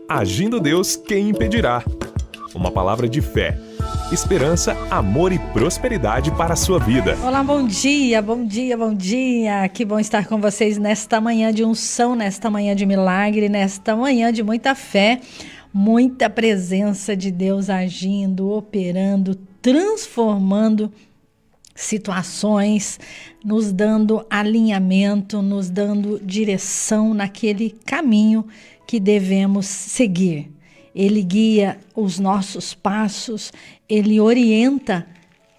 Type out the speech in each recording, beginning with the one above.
Agindo Deus, quem impedirá? Uma palavra de fé, esperança, amor e prosperidade para a sua vida. Olá, bom dia, bom dia, bom dia. Que bom estar com vocês nesta manhã de unção, nesta manhã de milagre, nesta manhã de muita fé, muita presença de Deus agindo, operando, transformando situações, nos dando alinhamento, nos dando direção naquele caminho que devemos seguir. Ele guia os nossos passos, ele orienta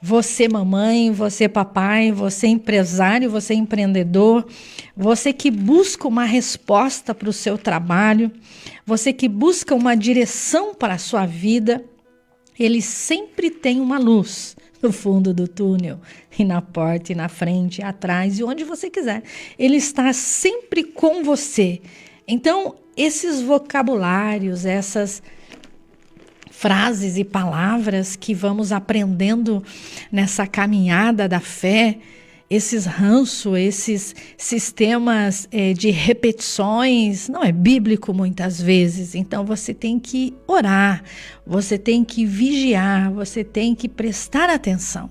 você, mamãe, você, papai, você, empresário, você, empreendedor, você que busca uma resposta para o seu trabalho, você que busca uma direção para a sua vida. Ele sempre tem uma luz no fundo do túnel, e na porta, e na frente, e atrás, e onde você quiser. Ele está sempre com você. Então, esses vocabulários, essas frases e palavras que vamos aprendendo nessa caminhada da fé, esses ranços, esses sistemas de repetições, não é bíblico muitas vezes. Então você tem que orar, você tem que vigiar, você tem que prestar atenção.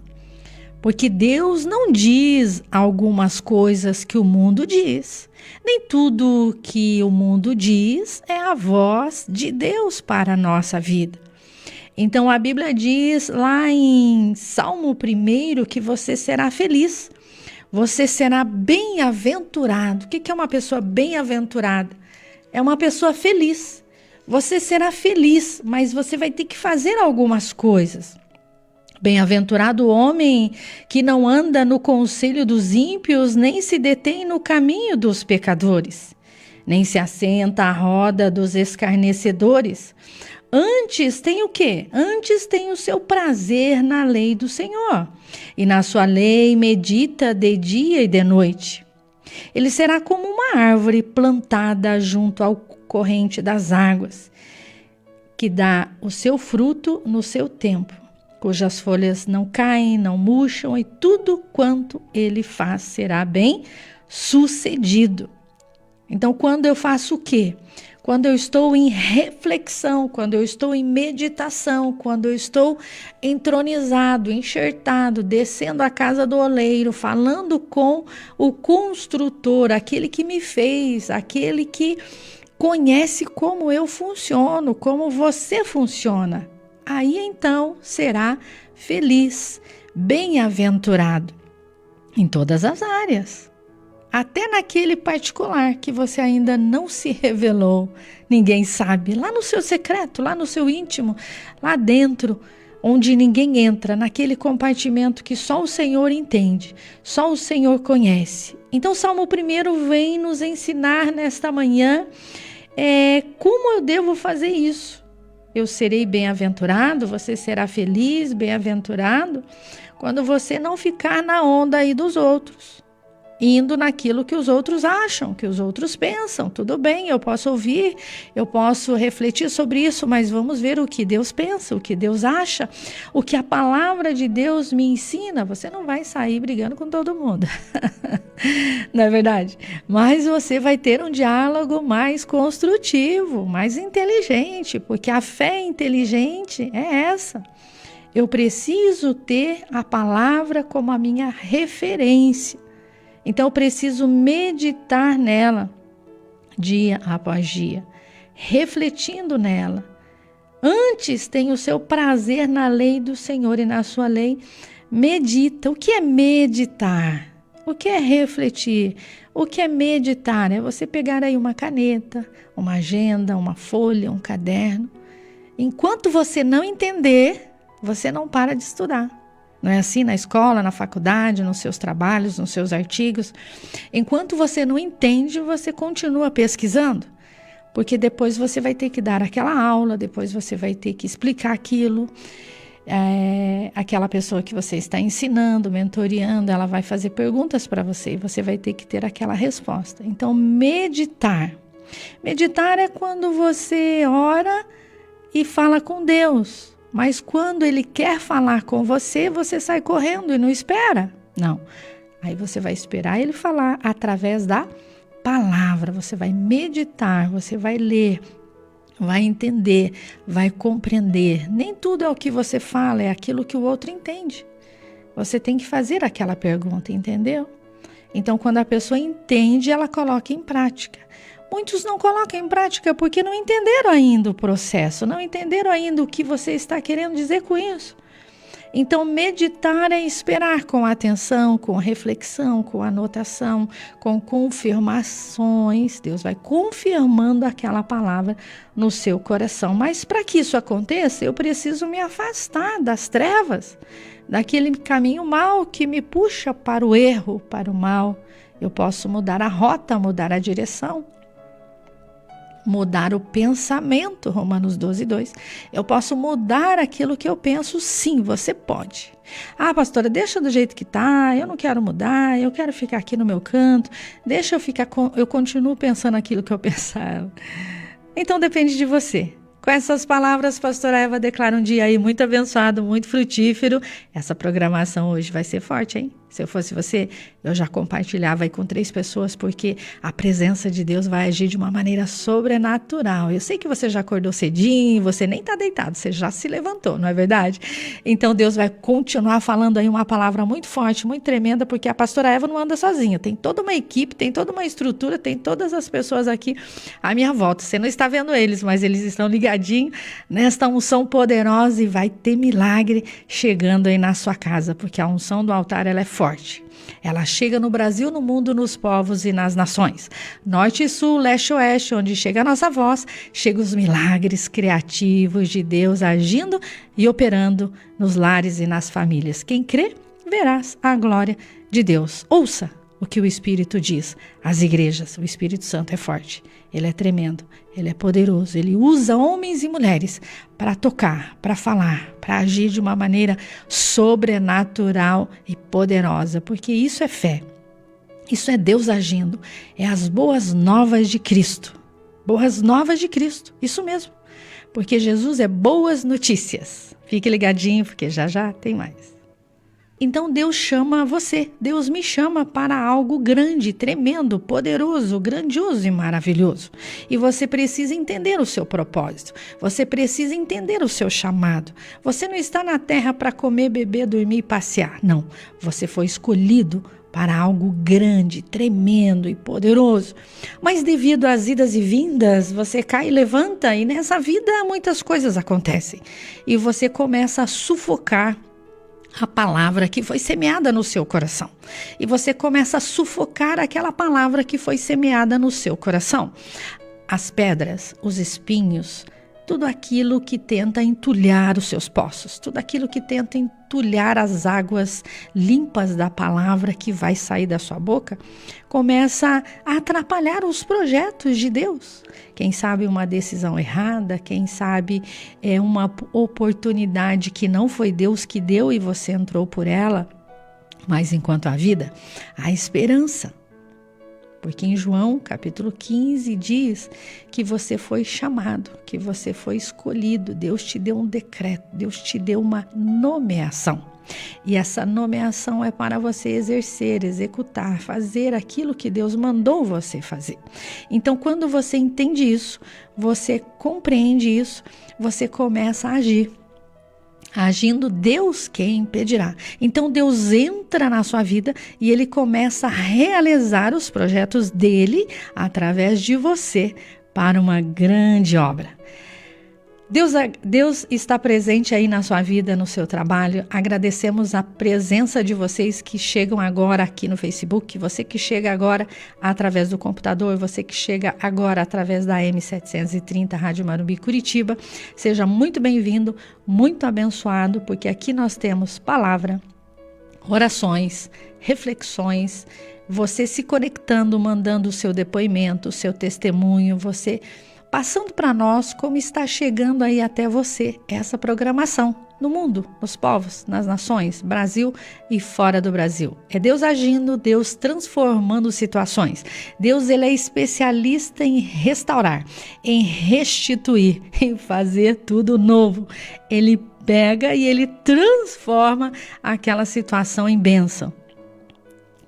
Porque Deus não diz algumas coisas que o mundo diz. Nem tudo que o mundo diz é a voz de Deus para a nossa vida. Então a Bíblia diz lá em Salmo 1 que você será feliz. Você será bem-aventurado. O que é uma pessoa bem-aventurada? É uma pessoa feliz. Você será feliz, mas você vai ter que fazer algumas coisas. Bem-aventurado o homem que não anda no conselho dos ímpios, nem se detém no caminho dos pecadores, nem se assenta à roda dos escarnecedores. Antes tem o quê? Antes tem o seu prazer na lei do Senhor, e na sua lei medita de dia e de noite. Ele será como uma árvore plantada junto ao corrente das águas, que dá o seu fruto no seu tempo, cujas folhas não caem, não murcham, e tudo quanto ele faz será bem sucedido. Então, quando eu faço o quê? Quando eu estou em reflexão, quando eu estou em meditação, quando eu estou entronizado, enxertado, descendo a casa do oleiro, falando com o construtor, aquele que me fez, aquele que conhece como eu funciono, como você funciona. Aí então será feliz, bem-aventurado em todas as áreas. Até naquele particular que você ainda não se revelou, ninguém sabe, lá no seu secreto, lá no seu íntimo, lá dentro, onde ninguém entra, naquele compartimento que só o Senhor entende, só o Senhor conhece. Então, o Salmo 1 vem nos ensinar nesta manhã como eu devo fazer isso. Eu serei bem-aventurado, você será feliz, bem-aventurado, quando você não ficar na onda aí dos outros, indo naquilo que os outros acham, que os outros pensam. Tudo bem, eu posso ouvir, eu posso refletir sobre isso, mas vamos ver o que Deus pensa, o que Deus acha, o que a palavra de Deus me ensina. Você não vai sair brigando com todo mundo, não é verdade? Mas você vai ter um diálogo mais construtivo, mais inteligente, porque a fé inteligente é essa. Eu preciso ter a palavra como a minha referência. Então, eu preciso meditar nela dia após dia, refletindo nela. Antes tem o seu prazer na lei do Senhor, e na sua lei medita. O que é meditar? O que é refletir? O que é meditar? É você pegar aí uma caneta, uma agenda, uma folha, um caderno. Enquanto você não entender, você não para de estudar. Não é assim na escola, na faculdade, nos seus trabalhos, nos seus artigos? Enquanto você não entende, você continua pesquisando, porque depois você vai ter que dar aquela aula, depois você vai ter que explicar aquilo. Aquela pessoa que você está ensinando, mentoreando, ela vai fazer perguntas para você e você vai ter que ter aquela resposta. Então, meditar. Meditar é quando você ora e fala com Deus. Mas quando Ele quer falar com você, você sai correndo e não espera. Não. Aí você vai esperar Ele falar através da palavra. Você vai meditar, você vai ler, vai entender, vai compreender. Nem tudo é o que você fala, é aquilo que o outro entende. Você tem que fazer aquela pergunta, entendeu? Então, quando a pessoa entende, ela coloca em prática. Muitos não colocam em prática porque não entenderam ainda o processo, não entenderam ainda o que você está querendo dizer com isso. Então, meditar é esperar com atenção, com reflexão, com anotação, com confirmações. Deus vai confirmando aquela palavra no seu coração. Mas para que isso aconteça, eu preciso me afastar das trevas, daquele caminho mau que me puxa para o erro, para o mal. Eu posso mudar a rota, mudar a direção. Mudar o pensamento, Romanos 12:2. Eu posso mudar aquilo que eu penso, sim, você pode. Ah, pastora, deixa do jeito que tá, eu não quero mudar, eu quero ficar aqui no meu canto, deixa eu continuo pensando aquilo que eu pensava. Então depende de você. Com essas palavras, pastora Eva declara um dia aí muito abençoado, muito frutífero. Essa programação hoje vai ser forte, hein? Se eu fosse você, eu já compartilhava aí com 3 pessoas, porque a presença de Deus vai agir de uma maneira sobrenatural. Eu sei que você já acordou cedinho, você nem está deitado, você já se levantou, não é verdade? Então Deus vai continuar falando aí uma palavra muito forte, muito tremenda, porque a pastora Eva não anda sozinha. Tem toda uma equipe, tem toda uma estrutura, tem todas as pessoas aqui à minha volta. Você não está vendo eles, mas eles estão ligadinhos nesta unção poderosa e vai ter milagre chegando aí na sua casa, porque a unção do altar ela é forte. Ela chega no Brasil, no mundo, nos povos e nas nações. Norte e sul, leste e oeste, onde chega a nossa voz, chegam os milagres criativos de Deus agindo e operando nos lares e nas famílias. Quem crê, verás a glória de Deus. Ouça o que o Espírito diz às igrejas. O Espírito Santo é forte, ele é tremendo, ele é poderoso, ele usa homens e mulheres para tocar, para falar, para agir de uma maneira sobrenatural e poderosa, porque isso é fé, isso é Deus agindo, é as boas novas de Cristo, isso mesmo, porque Jesus é boas notícias. Fique ligadinho, porque já já tem mais. Então Deus chama você, Deus me chama para algo grande, tremendo, poderoso, grandioso e maravilhoso. E você precisa entender o seu propósito, você precisa entender o seu chamado. Você não está na terra para comer, beber, dormir e passear, não. Você foi escolhido para algo grande, tremendo e poderoso. Mas devido às idas e vindas, você cai e levanta e nessa vida muitas coisas acontecem. E você começa a sufocar a palavra que foi semeada no seu coração. E você começa a sufocar aquela palavra que foi semeada no seu coração. As pedras, os espinhos, tudo aquilo que tenta entulhar os seus poços, tudo aquilo que tenta entulhar as águas limpas da palavra que vai sair da sua boca, começa a atrapalhar os projetos de Deus. Quem sabe uma decisão errada, quem sabe é uma oportunidade que não foi Deus que deu e você entrou por ela, mas enquanto há vida, há esperança. Porque em João, capítulo 15, diz que você foi chamado, que você foi escolhido. Deus te deu um decreto, Deus te deu uma nomeação. E essa nomeação é para você exercer, executar, fazer aquilo que Deus mandou você fazer. Então, quando você entende isso, você compreende isso, você começa a agir. Agindo, Deus quem impedirá. Então Deus entra na sua vida e Ele começa a realizar os projetos dEle através de você para uma grande obra. Deus está presente aí na sua vida, no seu trabalho. Agradecemos a presença de vocês que chegam agora aqui no Facebook, você que chega agora através do computador, você que chega agora através da M730 Rádio Marumbi Curitiba. Seja muito bem-vindo, muito abençoado, porque aqui nós temos palavra, orações, reflexões, você se conectando, mandando o seu depoimento, o seu testemunho, você passando para nós como está chegando aí até você essa programação no mundo, nos povos, nas nações, Brasil e fora do Brasil. É Deus agindo, Deus transformando situações. Deus, ele é especialista em restaurar, em restituir, em fazer tudo novo. Ele pega e ele transforma aquela situação em bênção.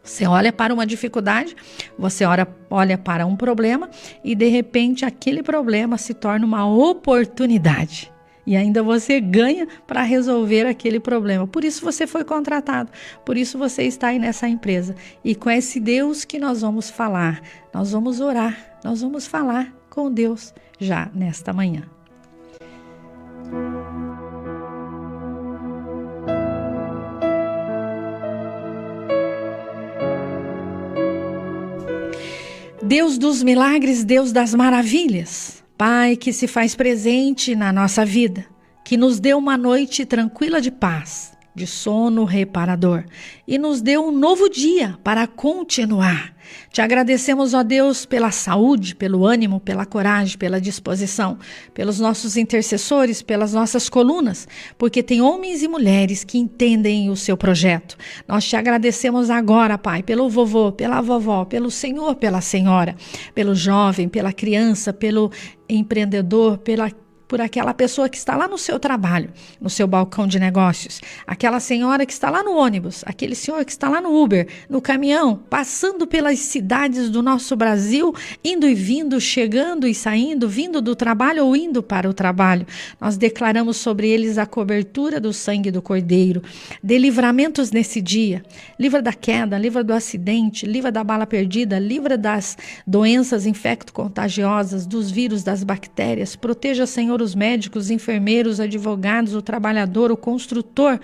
Você olha para uma dificuldade, você olha para um problema e de repente aquele problema se torna uma oportunidade. E ainda você ganha para resolver aquele problema. Por isso você foi contratado, por isso você está aí nessa empresa. E com esse Deus que nós vamos falar, nós vamos orar, nós vamos falar com Deus já nesta manhã. Deus dos milagres, Deus das maravilhas, Pai que se faz presente na nossa vida, que nos deu uma noite tranquila de paz, de sono reparador e nos deu um novo dia para continuar. Te agradecemos, ó Deus, pela saúde, pelo ânimo, pela coragem, pela disposição, pelos nossos intercessores, pelas nossas colunas, porque tem homens e mulheres que entendem o seu projeto. Nós te agradecemos agora, Pai, pelo vovô, pela vovó, pelo senhor, pela senhora, pelo jovem, pela criança, pelo empreendedor, por aquela pessoa que está lá no seu trabalho, no seu balcão de negócios, aquela senhora que está lá no ônibus, aquele senhor que está lá no Uber, no caminhão, passando pelas cidades do nosso Brasil, indo e vindo, chegando e saindo, vindo do trabalho ou indo para o trabalho. Nós declaramos sobre eles a cobertura do sangue do Cordeiro. Dê livramentos nesse dia. Livra da queda, livra do acidente, livra da bala perdida, livra das doenças infecto-contagiosas, dos vírus, das bactérias. Proteja, Senhor, os médicos, os enfermeiros, advogados, o trabalhador, o construtor,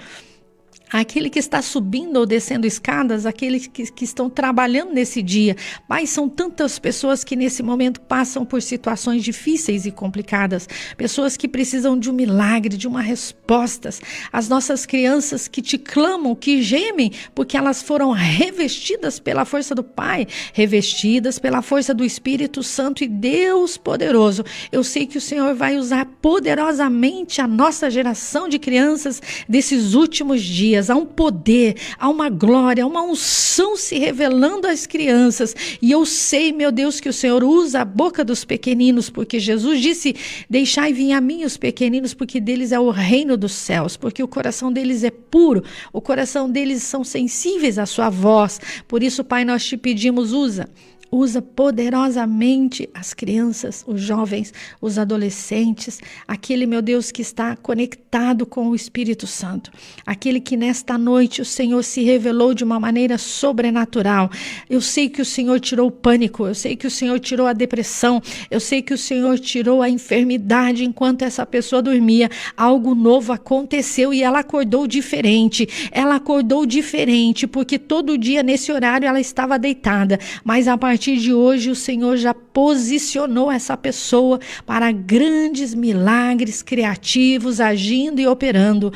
aquele que está subindo ou descendo escadas, aqueles que estão trabalhando nesse dia. Pai, são tantas pessoas que nesse momento passam por situações difíceis e complicadas, pessoas que precisam de um milagre, de uma resposta. As nossas crianças que te clamam, que gemem, porque elas foram revestidas pela força do Pai, revestidas pela força do Espírito Santo e Deus poderoso. Eu sei que o Senhor vai usar poderosamente a nossa geração de crianças desses últimos dias. Há um poder, há uma glória, há uma unção se revelando às crianças. E eu sei, meu Deus, que o Senhor usa a boca dos pequeninos, porque Jesus disse: deixai vir a mim os pequeninos, porque deles é o reino dos céus, porque o coração deles é puro, o coração deles são sensíveis à sua voz. Por isso, Pai, nós te pedimos, usa poderosamente as crianças, os jovens, os adolescentes, aquele, meu Deus, que está conectado com o Espírito Santo, aquele que nesta noite o Senhor se revelou de uma maneira sobrenatural. Eu sei que o Senhor tirou o pânico, eu sei que o Senhor tirou a depressão, eu sei que o Senhor tirou a enfermidade enquanto essa pessoa dormia. Algo novo aconteceu e ela acordou diferente, porque todo dia nesse horário ela estava deitada, mas a partir de hoje o Senhor já posicionou essa pessoa para grandes milagres criativos, agindo e operando.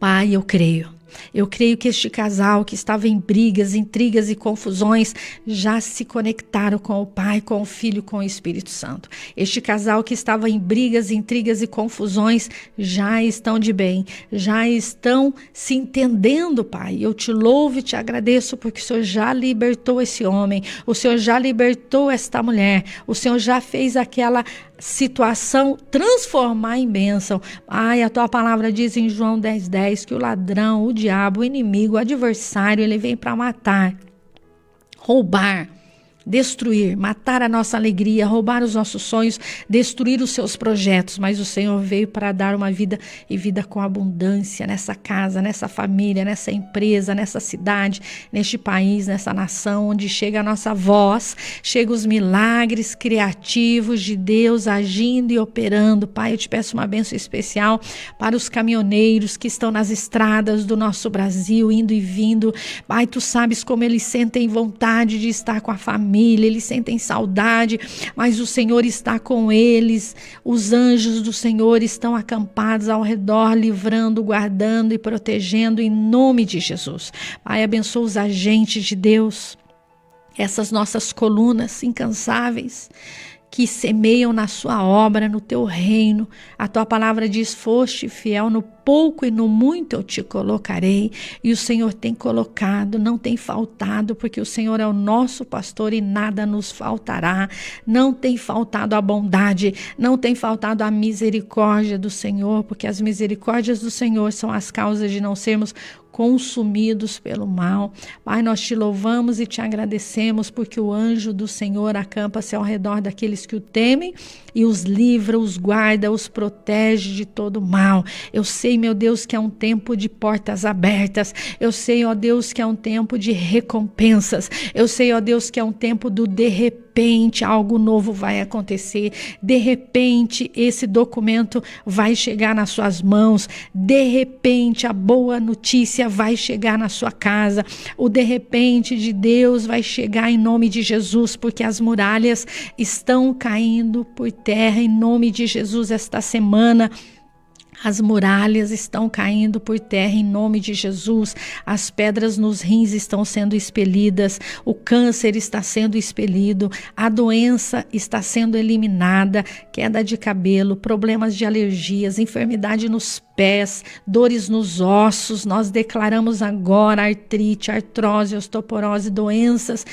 Pai, eu creio que este casal que estava em brigas, intrigas e confusões já se conectaram com o Pai, com o Filho, com o Espírito Santo. Este casal que estava em brigas, intrigas e confusões já estão de bem, já estão se entendendo, Pai. Eu te louvo e te agradeço porque o Senhor já libertou esse homem, o Senhor já libertou esta mulher, o Senhor já fez aquela situação transformar em bênção. Ai, a tua palavra diz em João 10:10 que o ladrão, o diabo, o inimigo, o adversário, ele vem para matar, roubar, destruir, matar a nossa alegria, roubar os nossos sonhos, destruir os seus projetos, mas o Senhor veio para dar uma vida e vida com abundância nessa casa, nessa família, nessa empresa, nessa cidade, neste país, nessa nação, onde chega a nossa voz, chega os milagres criativos de Deus agindo e operando. Pai, eu te peço uma bênção especial para os caminhoneiros que estão nas estradas do nosso Brasil, indo e vindo. Pai, tu sabes como eles sentem vontade de estar com a família, eles sentem saudade, mas o Senhor está com eles. Os anjos do Senhor estão acampados ao redor, livrando, guardando e protegendo em nome de Jesus. Pai, abençoa os agentes de Deus, essas nossas colunas incansáveis, que semeiam na sua obra, no teu reino. A tua palavra diz: foste fiel no pouco e no muito eu te colocarei. E o Senhor tem colocado, não tem faltado, porque o Senhor é o nosso pastor e nada nos faltará. Não tem faltado a bondade, não tem faltado a misericórdia do Senhor, porque as misericórdias do Senhor são as causas de não sermos consumidos pelo mal. Pai, nós te louvamos e te agradecemos, porque o anjo do Senhor acampa-se ao redor daqueles que o temem e os livra, os guarda, os protege de todo mal. Eu sei, meu Deus, que é um tempo de portas abertas. Eu sei, ó Deus, que é um tempo de recompensas. Eu sei, ó Deus, que é um tempo do de repente algo novo vai acontecer. De repente esse documento vai chegar nas suas mãos. De repente a boa notícia vai chegar na sua casa. O de repente de Deus vai chegar em nome de Jesus, porque as muralhas estão caindo por terra em nome de Jesus esta semana. As muralhas estão caindo por terra em nome de Jesus. As pedras nos rins estão sendo expelidas. O câncer está sendo expelido. A doença está sendo eliminada. Queda de cabelo, problemas de alergias, enfermidade nos pés, dores nos ossos. Nós declaramos agora artrite, artrose, osteoporose, doenças.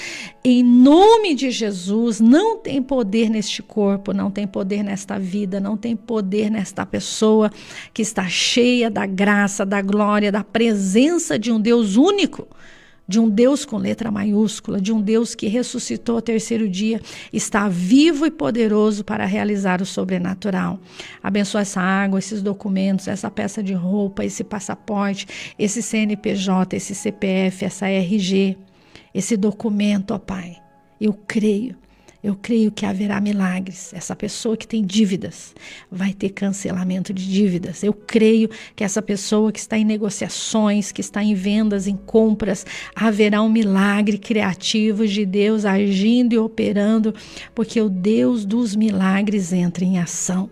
Em nome de Jesus, não tem poder neste corpo, não tem poder nesta vida, não tem poder nesta pessoa que está cheia da graça, da glória, da presença de um Deus único, de um Deus com letra maiúscula, de um Deus que ressuscitou ao terceiro dia, está vivo e poderoso para realizar o sobrenatural. Abençoa essa água, esses documentos, essa peça de roupa, esse passaporte, esse CNPJ, esse CPF, essa RG, esse documento, ó Pai. Eu creio que haverá milagres. Essa pessoa que tem dívidas vai ter cancelamento de dívidas. Eu creio que essa pessoa que está em negociações, que está em vendas, em compras, haverá um milagre criativo de Deus agindo e operando, porque o Deus dos milagres entra em ação.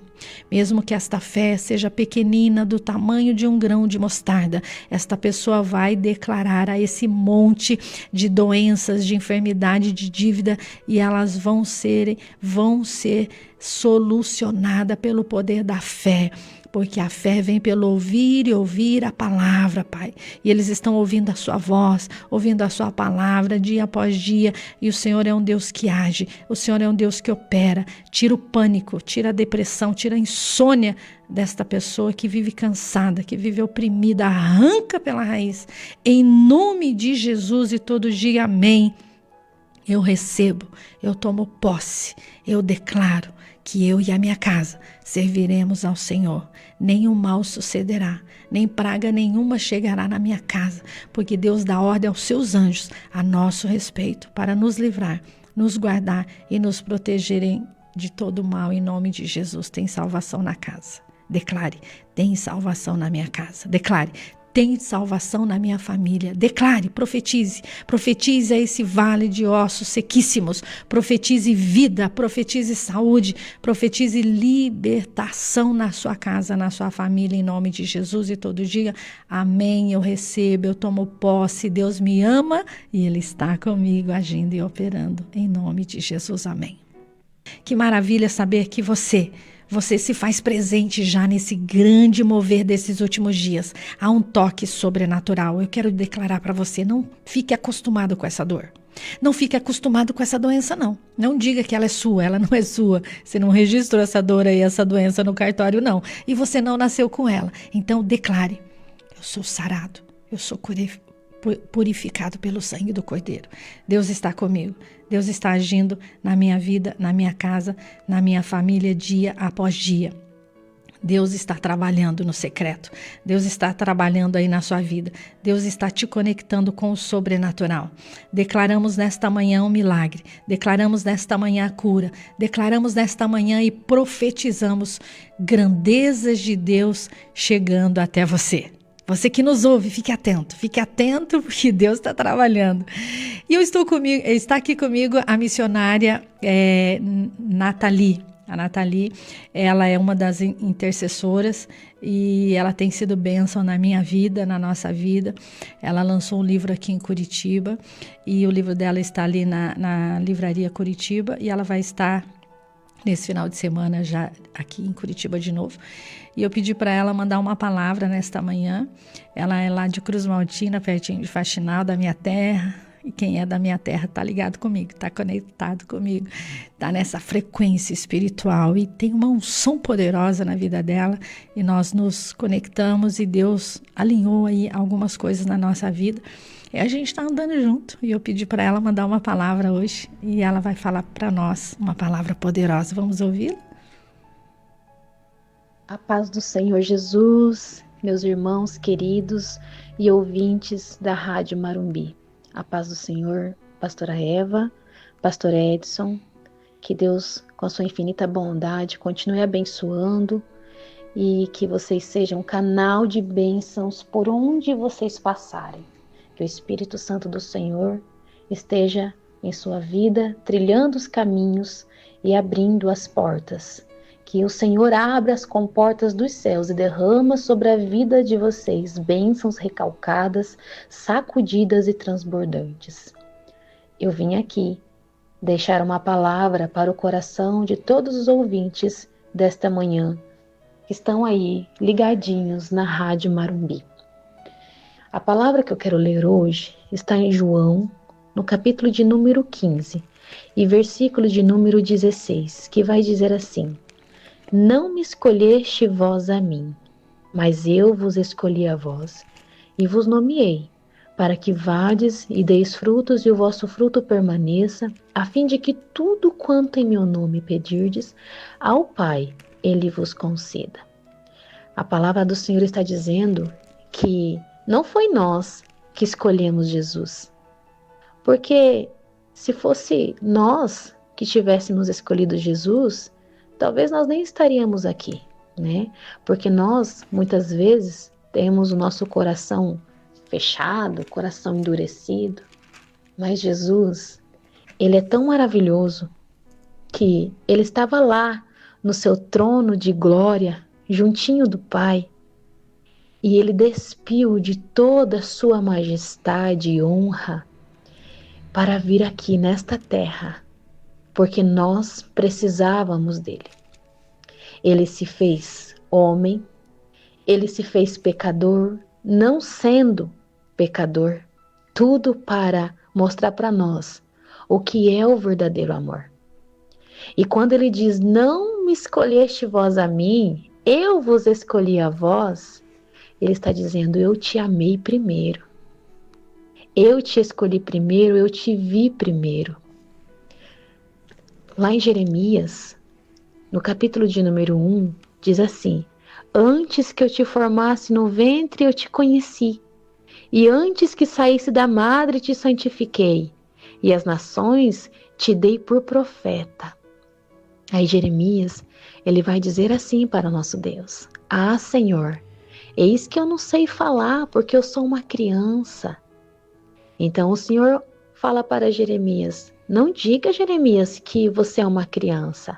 Mesmo que esta fé seja pequenina, do tamanho de um grão de mostarda, esta pessoa vai declarar a esse monte de doenças, de enfermidade, de dívida, e elas vão ser solucionadas pelo poder da fé. Porque a fé vem pelo ouvir e ouvir a palavra, Pai. E eles estão ouvindo a sua voz, ouvindo a sua palavra dia após dia. E o Senhor é um Deus que age, o Senhor é um Deus que opera. Tira o pânico, tira a depressão, tira a insônia desta pessoa que vive cansada, que vive oprimida. Arranca pela raiz. Em nome de Jesus e todo dia, amém. Eu recebo, eu tomo posse, eu declaro que eu e a minha casa serviremos ao Senhor. Nenhum mal sucederá, nem praga nenhuma chegará na minha casa, porque Deus dá ordem aos seus anjos a nosso respeito, para nos livrar, nos guardar e nos protegerem de todo mal. Em nome de Jesus, tem salvação na casa. Declare, tem salvação na minha casa. Declare, tem salvação na minha família. Declare, profetize a esse vale de ossos sequíssimos, profetize vida, profetize saúde, profetize libertação na sua casa, na sua família, em nome de Jesus. E todo dia, amém, eu recebo, eu tomo posse, Deus me ama e Ele está comigo, agindo e operando, em nome de Jesus, amém. Que maravilha saber que você se faz presente já nesse grande mover desses últimos dias. Há um toque sobrenatural. Eu quero declarar para você, não fique acostumado com essa dor. Não fique acostumado com essa doença, não. Não diga que ela é sua, ela não é sua. Você não registrou essa dor aí, essa doença no cartório, não. E você não nasceu com ela. Então declare, eu sou sarado, eu sou purificado pelo sangue do Cordeiro. Deus está comigo. Deus está agindo na minha vida, na minha casa, na minha família, dia após dia. Deus está trabalhando no secreto. Deus está trabalhando aí na sua vida. Deus está te conectando com o sobrenatural. Declaramos nesta manhã um milagre. Declaramos nesta manhã a cura. Declaramos nesta manhã e profetizamos grandezas de Deus chegando até você. Você que nos ouve, fique atento porque Deus está trabalhando. E está aqui comigo a missionária Nathalie. A Nathalie, ela é uma das intercessoras e ela tem sido bênção na minha vida, na nossa vida. Ela lançou um livro aqui em Curitiba e o livro dela está ali na livraria Curitiba e ela vai estar nesse final de semana, já aqui em Curitiba de novo. E eu pedi para ela mandar uma palavra nesta manhã. Ela é lá de Cruz Maltina, pertinho de Faxinal, da minha terra. E quem é da minha terra está ligado comigo, está conectado comigo, está nessa frequência espiritual e tem uma unção poderosa na vida dela. E nós nos conectamos e Deus alinhou aí algumas coisas na nossa vida. E a gente está andando junto. E eu pedi para ela mandar uma palavra hoje e ela vai falar para nós uma palavra poderosa. Vamos ouvi-la? A paz do Senhor Jesus, meus irmãos queridos e ouvintes da Rádio Marumbi. A paz do Senhor, pastora Eva, pastor Edson, que Deus, com a sua infinita bondade, continue abençoando e que vocês sejam um canal de bênçãos por onde vocês passarem. Que o Espírito Santo do Senhor esteja em sua vida, trilhando os caminhos e abrindo as portas. Que o Senhor abra as comportas dos céus e derrama sobre a vida de vocês bênçãos recalcadas, sacudidas e transbordantes. Eu vim aqui deixar uma palavra para o coração de todos os ouvintes desta manhã que estão aí ligadinhos na Rádio Marumbi. A palavra que eu quero ler hoje está em João, no capítulo de número 15 e versículo de número 16, que vai dizer assim: Não me escolheste vós a mim, mas eu vos escolhi a vós, e vos nomeei, para que vades e deis frutos e o vosso fruto permaneça, a fim de que tudo quanto em meu nome pedirdes ao Pai, Ele vos conceda. A palavra do Senhor está dizendo que não foi nós que escolhemos Jesus, porque se fosse nós que tivéssemos escolhido Jesus, talvez nós nem estaríamos aqui, né? Porque nós, muitas vezes, temos o nosso coração fechado, coração endurecido. Mas Jesus, Ele é tão maravilhoso que Ele estava lá no seu trono de glória, juntinho do Pai, e Ele despiu de toda a sua majestade e honra para vir aqui nesta terra, porque nós precisávamos dele. Ele se fez homem, ele se fez pecador, não sendo pecador, tudo para mostrar para nós o que é o verdadeiro amor. E quando ele diz, não me escolheste vós a mim, eu vos escolhi a vós, ele está dizendo, eu te amei primeiro. Eu te escolhi primeiro, eu te vi primeiro. Lá em Jeremias, no capítulo de número 1, diz assim: Antes que eu te formasse no ventre, eu te conheci. E antes que saísse da madre, te santifiquei. E as nações te dei por profeta. Aí Jeremias, ele vai dizer assim para o nosso Deus: Ah, Senhor, eis que eu não sei falar, porque eu sou uma criança. Então o Senhor fala para Jeremias: Não diga, Jeremias, que você é uma criança,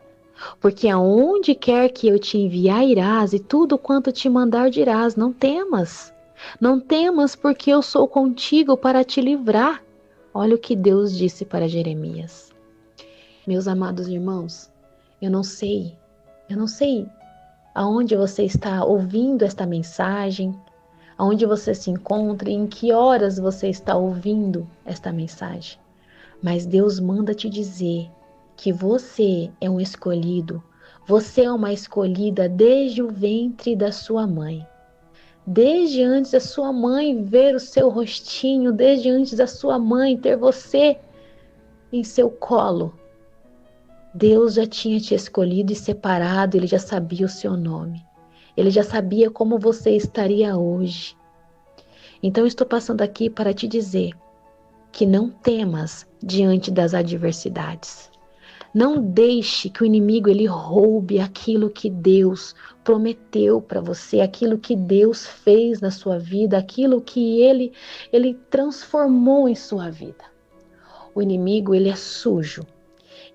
porque aonde quer que eu te enviar irás, e tudo quanto te mandar dirás. Não temas, não temas, porque eu sou contigo para te livrar. Olha o que Deus disse para Jeremias. Meus amados irmãos, eu não sei aonde você está ouvindo esta mensagem, aonde você se encontra e em que horas você está ouvindo esta mensagem. Mas Deus manda te dizer que você é um escolhido, você é uma escolhida desde o ventre da sua mãe. Desde antes da sua mãe ver o seu rostinho, desde antes da sua mãe ter você em seu colo, Deus já tinha te escolhido e separado, Ele já sabia o seu nome. Ele já sabia como você estaria hoje. Então eu estou passando aqui para te dizer que não temas diante das adversidades. Não deixe que o inimigo ele roube aquilo que Deus prometeu para você, aquilo que Deus fez na sua vida, aquilo que ele transformou em sua vida. O inimigo ele é sujo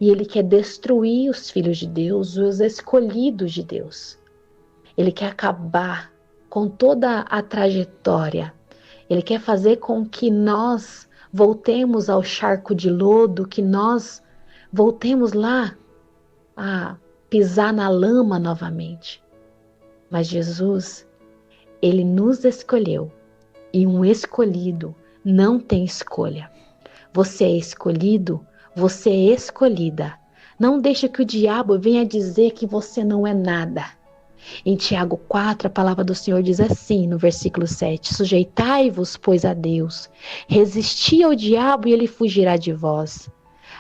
e ele quer destruir os filhos de Deus, os escolhidos de Deus. Ele quer acabar com toda a trajetória. Ele quer fazer com que nós voltemos ao charco de lodo, que nós voltemos lá a pisar na lama novamente. Mas Jesus, ele nos escolheu. E um escolhido não tem escolha. Você é escolhido, você é escolhida. Não deixe que o diabo venha dizer que você não é nada. Em Tiago 4, a palavra do Senhor diz assim, no versículo 7, sujeitai-vos, pois, a Deus, resisti ao diabo e ele fugirá de vós.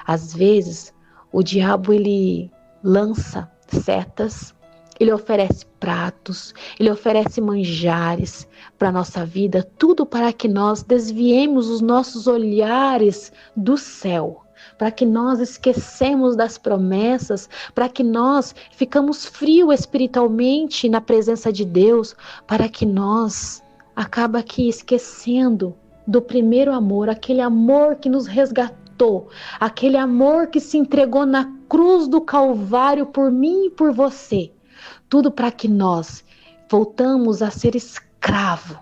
Às vezes, o diabo ele lança setas, ele oferece pratos, ele oferece manjares para a nossa vida, tudo para que nós desviemos os nossos olhares do céu, para que nós esquecemos das promessas, para que nós ficamos frios espiritualmente na presença de Deus, para que nós acaba aqui esquecendo do primeiro amor, aquele amor que nos resgatou, aquele amor que se entregou na cruz do Calvário por mim e por você. Tudo para que nós voltamos a ser escravo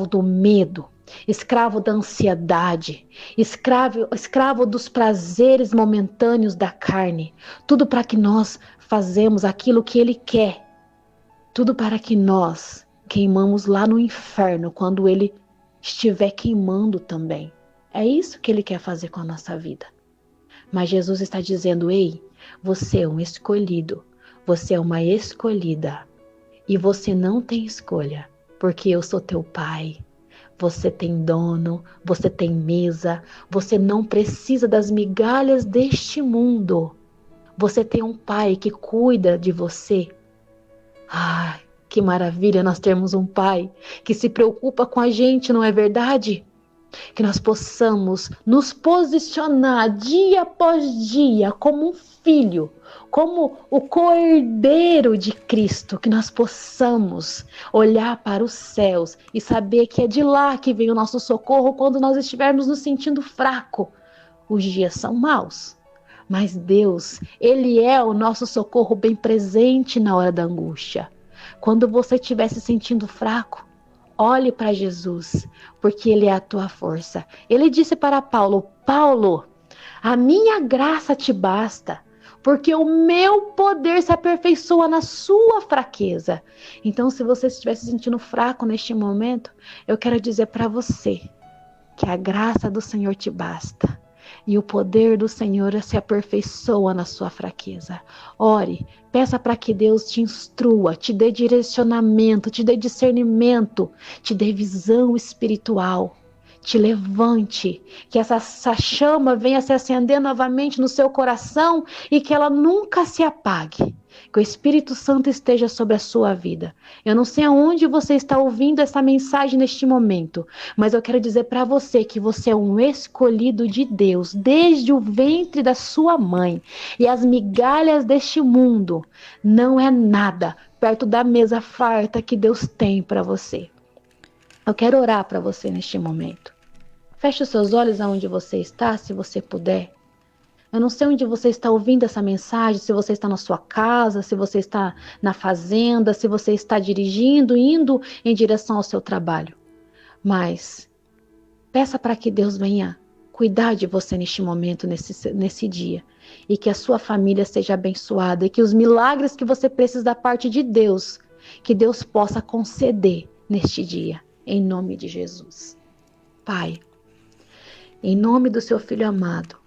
do medo, escravo da ansiedade, escravo dos prazeres momentâneos da carne. Tudo para que nós fazemos aquilo que Ele quer. Tudo para que nós queimamos lá no inferno quando Ele estiver queimando também. É isso que Ele quer fazer com a nossa vida. Mas Jesus está dizendo, ei, você é um escolhido. Você é uma escolhida e você não tem escolha, porque eu sou teu pai. Você tem dono, você tem mesa, você não precisa das migalhas deste mundo. Você tem um pai que cuida de você. Ai, que maravilha nós termos um pai que se preocupa com a gente, não é verdade? Que nós possamos nos posicionar dia após dia como um filho, como o cordeiro de Cristo, que nós possamos olhar para os céus e saber que é de lá que vem o nosso socorro quando nós estivermos nos sentindo fraco. Os dias são maus, mas Deus, Ele é o nosso socorro bem presente na hora da angústia. Quando você estiver se sentindo fraco, olhe para Jesus, porque Ele é a tua força. Ele disse para Paulo, Paulo, a minha graça te basta, porque o meu poder se aperfeiçoa na sua fraqueza. Então, se você estiver se sentindo fraco neste momento, eu quero dizer para você que a graça do Senhor te basta. E o poder do Senhor se aperfeiçoa na sua fraqueza. Ore, peça para que Deus te instrua, te dê direcionamento, te dê discernimento, te dê visão espiritual. Te levante, que essa chama venha se acender novamente no seu coração e que ela nunca se apague. Que o Espírito Santo esteja sobre a sua vida. Eu não sei aonde você está ouvindo essa mensagem neste momento, mas eu quero dizer para você que você é um escolhido de Deus, desde o ventre da sua mãe. E as migalhas deste mundo não é nada perto da mesa farta que Deus tem para você. Eu quero orar para você neste momento. Feche os seus olhos aonde você está, se você puder. Eu não sei onde você está ouvindo essa mensagem, se você está na sua casa, se você está na fazenda, se você está dirigindo, indo em direção ao seu trabalho. Mas peça para que Deus venha cuidar de você neste momento, nesse dia. E que a sua família seja abençoada. E que os milagres que você precisa da parte de Deus, que Deus possa conceder neste dia. Em nome de Jesus. Pai, em nome do seu Filho amado,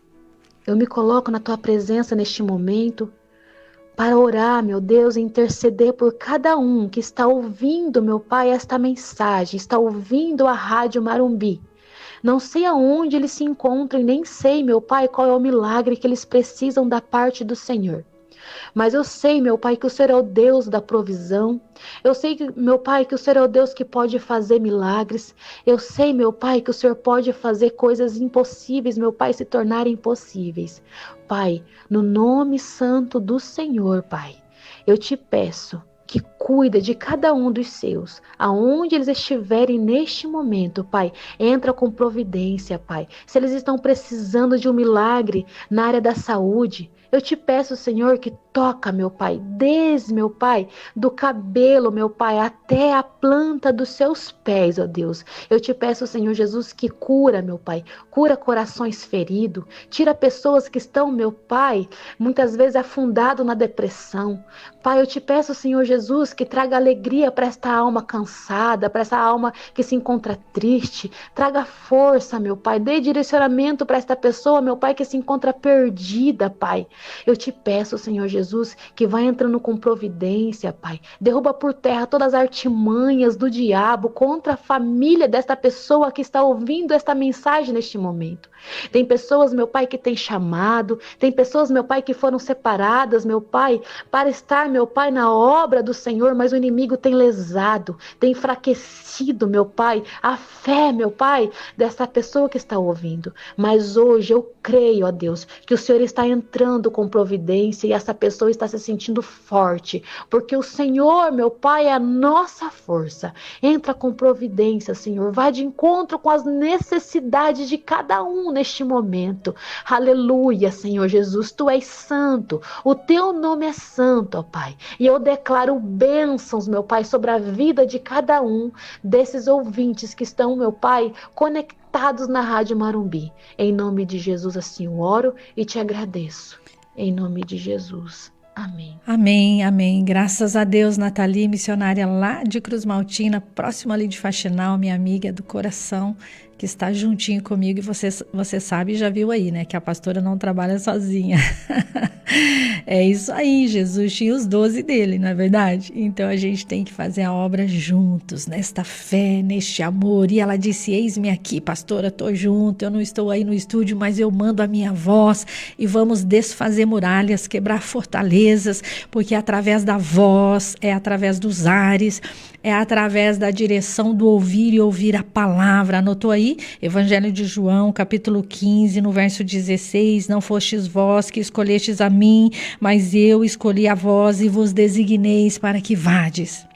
eu me coloco na tua presença neste momento para orar, meu Deus, e interceder por cada um que está ouvindo, meu Pai, esta mensagem, está ouvindo a Rádio Marumbi. Não sei aonde eles se encontram e nem sei, meu Pai, qual é o milagre que eles precisam da parte do Senhor. Mas eu sei, meu Pai, que o Senhor é o Deus da provisão. Eu sei, meu Pai, que o Senhor é o Deus que pode fazer milagres. Eu sei, meu Pai, que o Senhor pode fazer coisas impossíveis, meu Pai, se tornarem possíveis. Pai, no nome santo do Senhor, Pai, eu te peço que cuida de cada um dos seus, aonde eles estiverem neste momento, Pai, entra com providência, Pai. Se eles estão precisando de um milagre na área da saúde, Eu te peço, Senhor, que toca, meu Pai, desde, meu Pai, do cabelo, meu Pai, até a planta dos seus pés, ó Deus. Eu te peço, Senhor Jesus, que cura, meu Pai, cura corações feridos, tira pessoas que estão, meu Pai, muitas vezes afundado na depressão. Pai, eu te peço, Senhor Jesus, que traga alegria para esta alma cansada, para essa alma que se encontra triste. Traga força, meu Pai, dê direcionamento para esta pessoa, meu Pai, que se encontra perdida, Pai. Eu te peço, Senhor Jesus, que vai entrando com providência, Pai. Derruba por terra todas as artimanhas do diabo contra a família desta pessoa que está ouvindo esta mensagem neste momento. Tem pessoas, meu Pai, que têm chamado, tem pessoas, meu Pai, que foram separadas, meu Pai, para estar, meu Pai, na obra do Senhor, mas o inimigo tem lesado, tem enfraquecido, meu Pai, a fé, meu Pai, dessa pessoa que está ouvindo. Mas hoje eu creio, ó Deus, que o Senhor está entrando com providência e essa pessoa está se sentindo forte, porque o Senhor, meu Pai, é a nossa força. Entra com providência, Senhor, vai de encontro com as necessidades de cada um neste momento. Aleluia, Senhor Jesus, Tu és santo, o Teu nome é santo, ó Pai, e eu declaro bênçãos, meu Pai, sobre a vida de cada um desses ouvintes que estão, meu Pai, conectados na Rádio Marumbi. Em nome de Jesus assim eu oro e te agradeço. Em nome de Jesus. Amém. Amém, amém. Graças a Deus, Nathalie, missionária lá de Cruz Maltina, próxima ali de Faxinal, minha amiga do coração, que está juntinho comigo. E você sabe, já viu aí, né, que a pastora não trabalha sozinha. É isso aí, Jesus tinha os 12 dele, não é verdade? Então a gente tem que fazer a obra juntos, nesta fé, neste amor. E ela disse, eis-me aqui, pastora, estou junto, eu não estou aí no estúdio, mas eu mando a minha voz e vamos desfazer muralhas, quebrar fortalezas, porque é através da voz, é através dos ares, é através da direção do ouvir e ouvir a palavra. Anotou aí? Evangelho de João, capítulo 15, no verso 16, não fostes vós que escolhestes a mim, mas eu escolhi a vós e vos designeis para que vades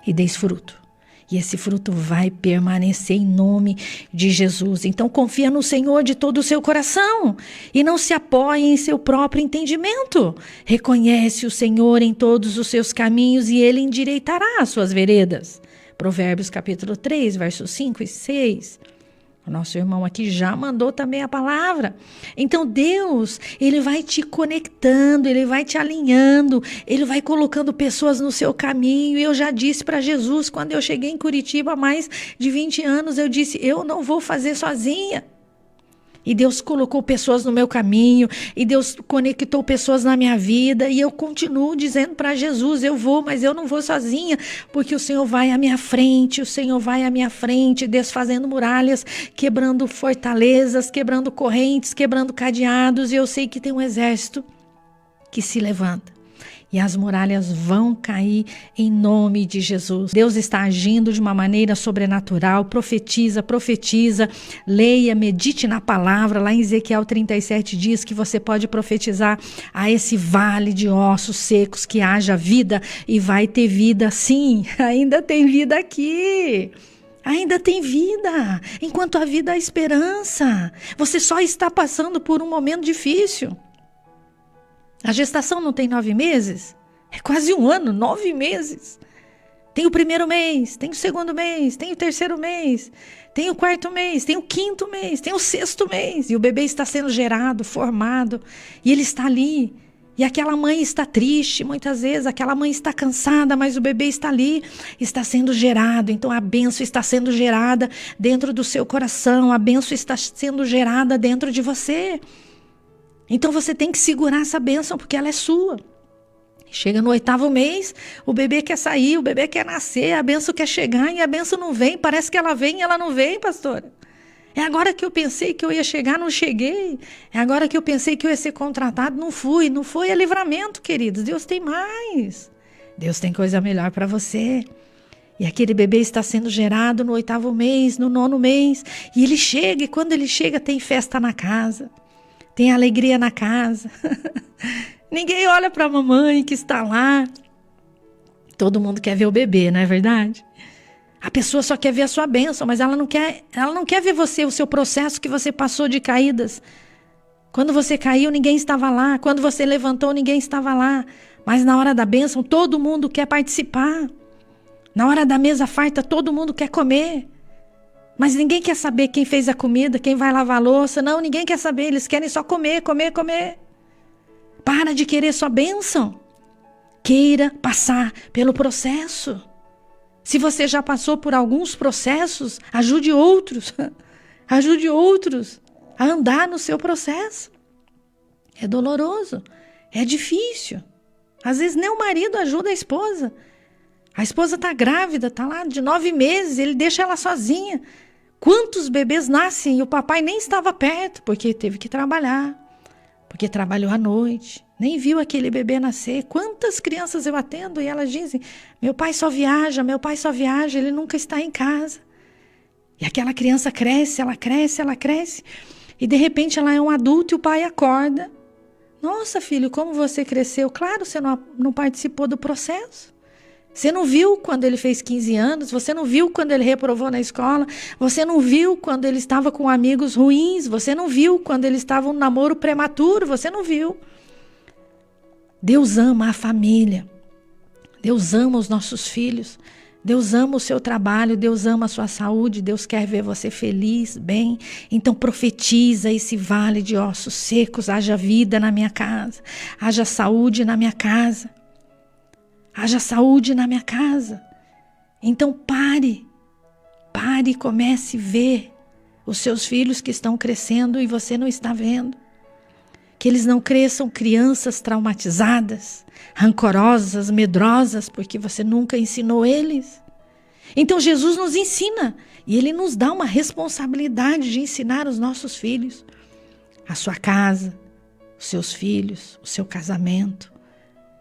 e deis fruto. E esse fruto vai permanecer em nome de Jesus. Então confia no Senhor de todo o seu coração e não se apoie em seu próprio entendimento. Reconhece o Senhor em todos os seus caminhos e Ele endireitará as suas veredas. Provérbios capítulo 3, versos 5 e 6. O nosso irmão aqui já mandou também a palavra. Então Deus, Ele vai te conectando, Ele vai te alinhando, Ele vai colocando pessoas no seu caminho. E eu já disse para Jesus, quando eu cheguei em Curitiba há mais de 20 anos, eu disse, eu não vou fazer sozinha. E Deus colocou pessoas no meu caminho, e Deus conectou pessoas na minha vida, e eu continuo dizendo para Jesus, eu vou, mas eu não vou sozinha, porque o Senhor vai à minha frente, o Senhor vai à minha frente, desfazendo muralhas, quebrando fortalezas, quebrando correntes, quebrando cadeados, e eu sei que tem um exército que se levanta. E as muralhas vão cair em nome de Jesus. Deus está agindo de uma maneira sobrenatural. Profetiza, leia, medite na palavra. Lá em Ezequiel 37 diz que você pode profetizar a esse vale de ossos secos que haja vida e vai ter vida. Sim, ainda tem vida aqui. Ainda tem vida. Enquanto a vida há esperança. Você só está passando por um momento difícil. A gestação não tem 9 meses? É quase um ano, 9 meses. Tem o primeiro mês, tem o segundo mês, tem o terceiro mês, tem o quarto mês, tem o quinto mês, tem o sexto mês. E o bebê está sendo gerado, formado, e ele está ali. E aquela mãe está triste, muitas vezes, aquela mãe está cansada, mas o bebê está ali, está sendo gerado. Então a bênção está sendo gerada dentro do seu coração, a bênção está sendo gerada dentro de você. Então você tem que segurar essa bênção porque ela é sua. Chega no 8º mês, o bebê quer sair, o bebê quer nascer, a bênção quer chegar e a bênção não vem. Parece que ela vem e ela não vem, pastora. É agora que eu pensei que eu ia chegar, não cheguei. É agora que eu pensei que eu ia ser contratado, não fui. Não foi, é livramento, queridos. Deus tem mais. Deus tem coisa melhor para você. E aquele bebê está sendo gerado no 8º mês, no 9º mês. E ele chega, e quando ele chega tem festa na casa. Tem alegria na casa. Ninguém olha para a mamãe que está lá. Todo mundo quer ver o bebê, não é verdade? A pessoa só quer ver a sua bênção, mas ela não quer ver você, o seu processo que você passou de caídas. Quando você caiu, ninguém estava lá. Quando você levantou, ninguém estava lá. Mas na hora da bênção, todo mundo quer participar. Na hora da mesa farta, todo mundo quer comer. Mas ninguém quer saber quem fez a comida, quem vai lavar a louça. Não, ninguém quer saber. Eles querem só comer, comer, comer. Para de querer só bênção. Queira passar pelo processo. Se você já passou por alguns processos, ajude outros. Ajude outros a andar no seu processo. É doloroso, é difícil. Às vezes nem o marido ajuda a esposa. A esposa está grávida, está lá de 9 meses, ele deixa ela sozinha. Quantos bebês nascem e o papai nem estava perto, porque teve que trabalhar, porque trabalhou à noite, nem viu aquele bebê nascer. Quantas crianças eu atendo e elas dizem, meu pai só viaja, ele nunca está em casa. E aquela criança cresce, ela cresce, ela cresce. E de repente ela é um adulto e o pai acorda. Nossa, filho, como você cresceu? Claro, você não participou do processo. Você não viu quando ele fez 15 anos, você não viu quando ele reprovou na escola, você não viu quando ele estava com amigos ruins, você não viu quando ele estava num namoro prematuro, você não viu. Deus ama a família, Deus ama os nossos filhos, Deus ama o seu trabalho, Deus ama a sua saúde, Deus quer ver você feliz, bem. Então profetiza esse vale de ossos secos, haja vida na minha casa, haja saúde na minha casa. Haja saúde na minha casa. Então pare e comece a ver os seus filhos que estão crescendo e você não está vendo. Que eles não cresçam crianças traumatizadas, rancorosas, medrosas, porque você nunca ensinou eles. Então Jesus nos ensina e Ele nos dá uma responsabilidade de ensinar os nossos filhos. A sua casa, os seus filhos, o seu casamento.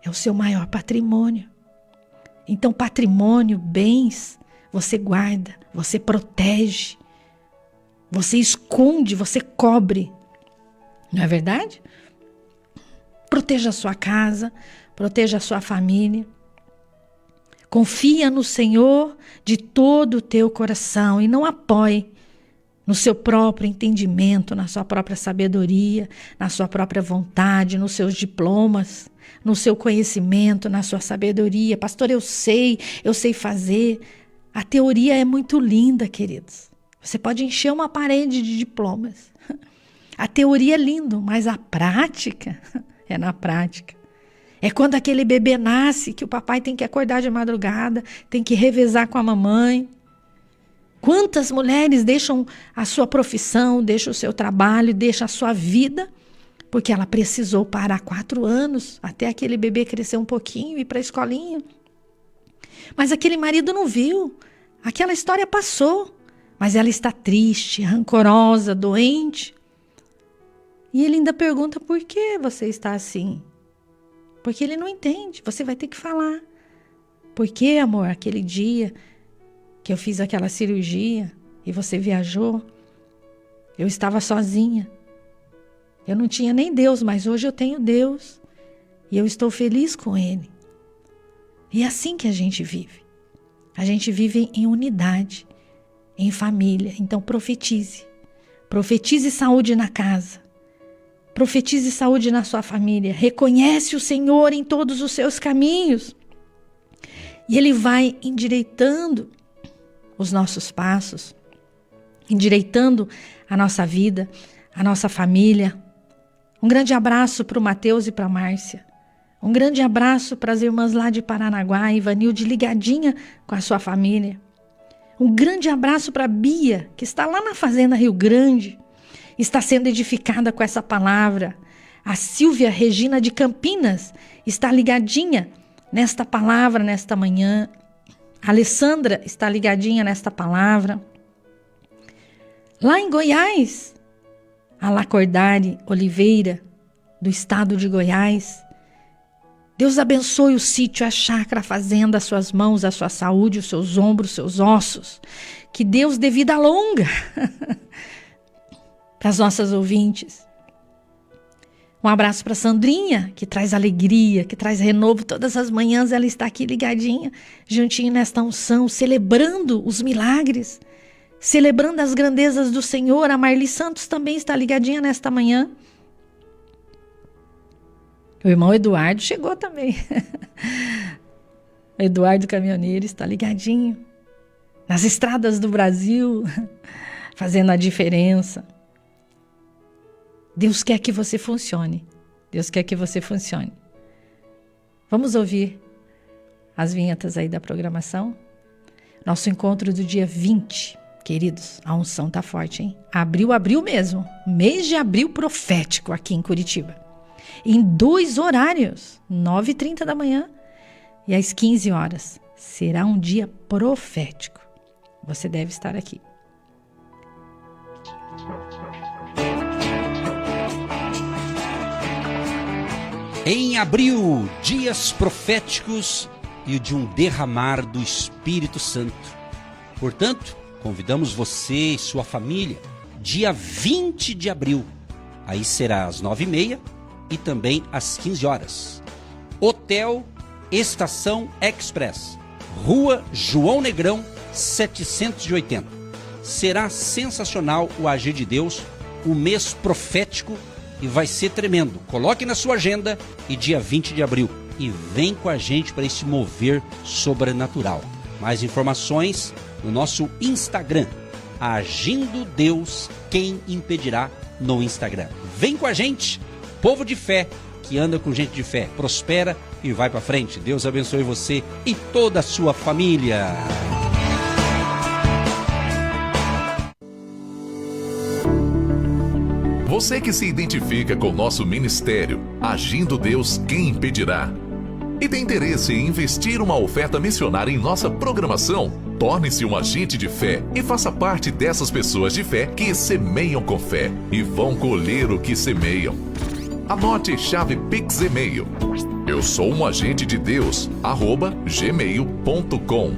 É o seu maior patrimônio. Então, patrimônio, bens, você guarda, você protege, você esconde, você cobre. Não é verdade? Proteja a sua casa, proteja a sua família. Confia no Senhor de todo o teu coração e não apoie no seu próprio entendimento, na sua própria sabedoria, na sua própria vontade, nos seus diplomas, no seu conhecimento, na sua sabedoria. Pastor, eu sei fazer. A teoria é muito linda, queridos. Você pode encher uma parede de diplomas. A teoria é lindo, mas a prática é na prática. É quando aquele bebê nasce que o papai tem que acordar de madrugada, tem que revezar com a mamãe. Quantas mulheres deixam a sua profissão, deixam o seu trabalho, deixam a sua vida, porque ela precisou parar 4 anos até aquele bebê crescer um pouquinho e ir para a escolinha. Mas aquele marido não viu, aquela história passou, mas ela está triste, rancorosa, doente. E ele ainda pergunta por que você está assim? Porque ele não entende, você vai ter que falar. Por que, amor, aquele dia que eu fiz aquela cirurgia e você viajou, eu estava sozinha. Eu não tinha nem Deus, mas hoje eu tenho Deus. E eu estou feliz com Ele. E é assim que a gente vive. A gente vive em unidade, em família. Então profetize. Profetize saúde na casa. Profetize saúde na sua família. Reconhece o Senhor em todos os seus caminhos. E Ele vai endireitando os nossos passos, endireitando a nossa vida, a nossa família. Um grande abraço para o Mateus e para a Márcia. Um grande abraço para as irmãs lá de Paranaguá, Ivanilde, ligadinha com a sua família. Um grande abraço para a Bia, que está lá na Fazenda Rio Grande, está sendo edificada com essa palavra. A Silvia Regina de Campinas está ligadinha nesta palavra, nesta manhã. A Alessandra está ligadinha nesta palavra. Lá em Goiás, a Lacordare Oliveira, do estado de Goiás. Deus abençoe o sítio, a chácara, a fazenda, as suas mãos, a sua saúde, os seus ombros, os seus ossos. Que Deus dê vida longa para as nossas ouvintes. Um abraço para Sandrinha, que traz alegria, que traz renovo. Todas as manhãs ela está aqui ligadinha, juntinho nesta unção, celebrando os milagres, celebrando as grandezas do Senhor. A Marli Santos também está ligadinha nesta manhã. O irmão Eduardo chegou também. O Eduardo caminhoneiro está ligadinho nas estradas do Brasil, fazendo a diferença. Deus quer que você funcione. Deus quer que você funcione. Vamos ouvir as vinhetas aí da programação? Nosso encontro do dia 20, queridos, a unção tá forte, hein? Abril mesmo. Mês de abril profético aqui em Curitiba. Em 2 horários, 9h30 da manhã e às 15 horas. Será um dia profético. Você deve estar aqui. Em abril, dias proféticos e o de um derramar do Espírito Santo. Portanto, convidamos você e sua família, dia 20 de abril. Aí será às 9h30 e também às 15 horas. Hotel Estação Express, Rua João Negrão, 780. Será sensacional o agir de Deus, o mês profético, e vai ser tremendo. Coloque na sua agenda e dia 20 de abril. E vem com a gente para esse mover sobrenatural. Mais informações no nosso Instagram. Agindo Deus, quem impedirá, no Instagram. Vem com a gente, povo de fé, que anda com gente de fé. Prospera e vai para frente. Deus abençoe você e toda a sua família. Você que se identifica com o nosso ministério, Agindo Deus, quem impedirá? E tem interesse em investir uma oferta missionária em nossa programação? Torne-se um agente de fé e faça parte dessas pessoas de fé que semeiam com fé e vão colher o que semeiam. Anote chave Pix e-mail. Eu sou um agente de Deus, @gmail.com.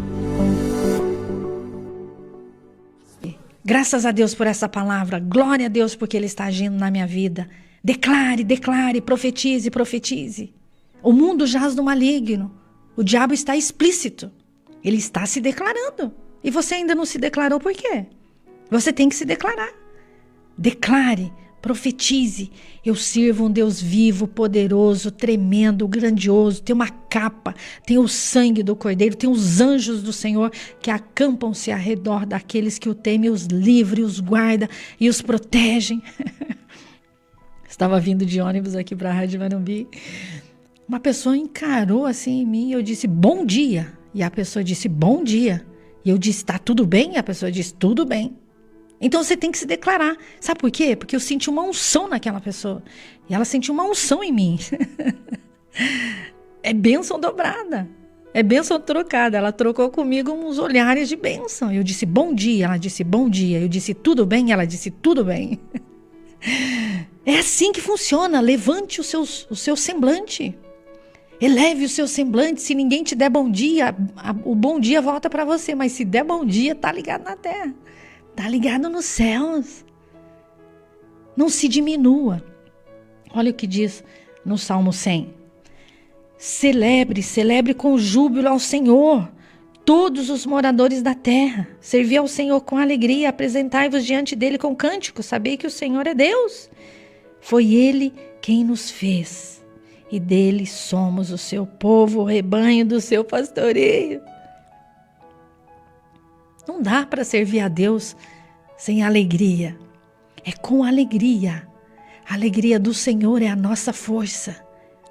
Graças a Deus por essa palavra. Glória a Deus porque Ele está agindo na minha vida. Declare, declare, profetize, profetize. O mundo jaz no maligno. O diabo está explícito. Ele está se declarando. E você ainda não se declarou por quê? Você tem que se declarar. Declare, profetize. Eu sirvo um Deus vivo, poderoso, tremendo, grandioso. Tem uma capa, tem o sangue do Cordeiro, tem os anjos do Senhor que acampam-se ao redor daqueles que o temem, os livra, os guarda e os protegem. Estava vindo de ônibus aqui para a Rádio Marumbi. Uma pessoa encarou assim em mim e eu disse, bom dia. E a pessoa disse, bom dia. E eu disse, tá tudo bem? E a pessoa disse, tudo bem. Então você tem que se declarar. Sabe por quê? Porque eu senti uma unção naquela pessoa. E ela sentiu uma unção em mim. É bênção dobrada. É bênção trocada. Ela trocou comigo uns olhares de bênção. Eu disse, bom dia. Ela disse, bom dia. Eu disse, tudo bem? Ela disse, tudo bem. É assim que funciona. Levante o seu semblante. Eleve o seu semblante. Se ninguém te der bom dia, o bom dia volta para você. Mas se der bom dia, tá ligado na terra. Tá ligado nos céus. Não se diminua. Olha o que diz no Salmo 100. Celebre com júbilo ao Senhor, todos os moradores da terra. Servi ao Senhor com alegria, apresentai-vos diante dele com cânticos. Sabei que o Senhor é Deus. Foi ele quem nos fez. E dele somos o seu povo, o rebanho do seu pastoreio. Não dá para servir a Deus sem alegria. É com alegria. A alegria do Senhor é a nossa força.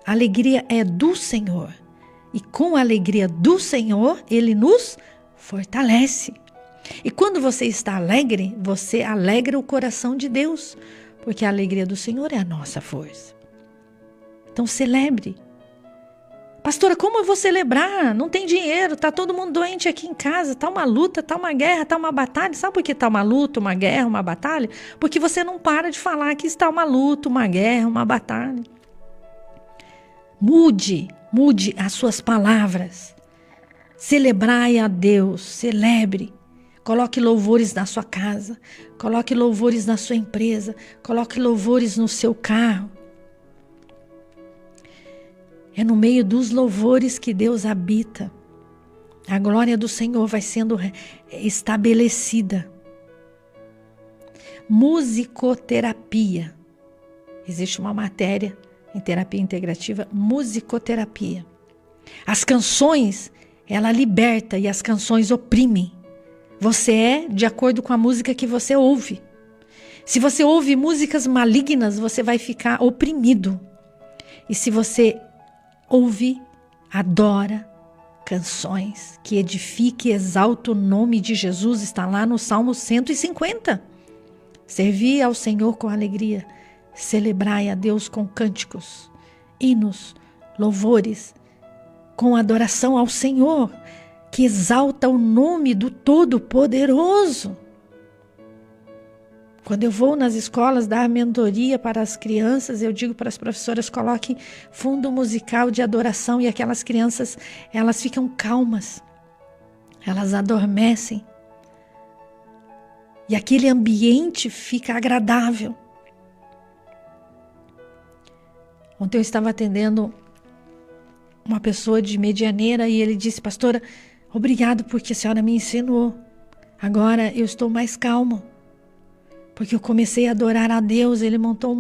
A alegria é do Senhor. E com a alegria do Senhor, Ele nos fortalece. E quando você está alegre, você alegra o coração de Deus. Porque a alegria do Senhor é a nossa força. Então celebre. Pastora, como eu vou celebrar? Não tem dinheiro, tá todo mundo doente aqui em casa, tá uma luta, tá uma guerra, tá uma batalha. Sabe por que tá uma luta, uma guerra, uma batalha? Porque você não para de falar que está uma luta, uma guerra, uma batalha. Mude as suas palavras. Celebrai a Deus, celebre. Coloque louvores na sua casa, coloque louvores na sua empresa, coloque louvores no seu carro. É no meio dos louvores que Deus habita. A glória do Senhor vai sendo estabelecida. Musicoterapia. Existe uma matéria em terapia integrativa, musicoterapia. As canções, ela liberta e as canções oprimem. Você é de acordo com a música que você ouve. Se você ouve músicas malignas, você vai ficar oprimido. E se você ouve, adora canções que edifiquem e exaltam o nome de Jesus, está lá no Salmo 150. Servi ao Senhor com alegria, celebrai a Deus com cânticos, hinos, louvores, com adoração ao Senhor, que exalta o nome do Todo-Poderoso. Quando eu vou nas escolas dar mentoria para as crianças, eu digo para as professoras, coloquem fundo musical de adoração e aquelas crianças, elas ficam calmas, elas adormecem. E aquele ambiente fica agradável. Ontem eu estava atendendo uma pessoa de Medianeira e ele disse, pastora, obrigado porque a senhora me ensinou. Agora eu estou mais calmo. Porque eu comecei a adorar a Deus, ele montou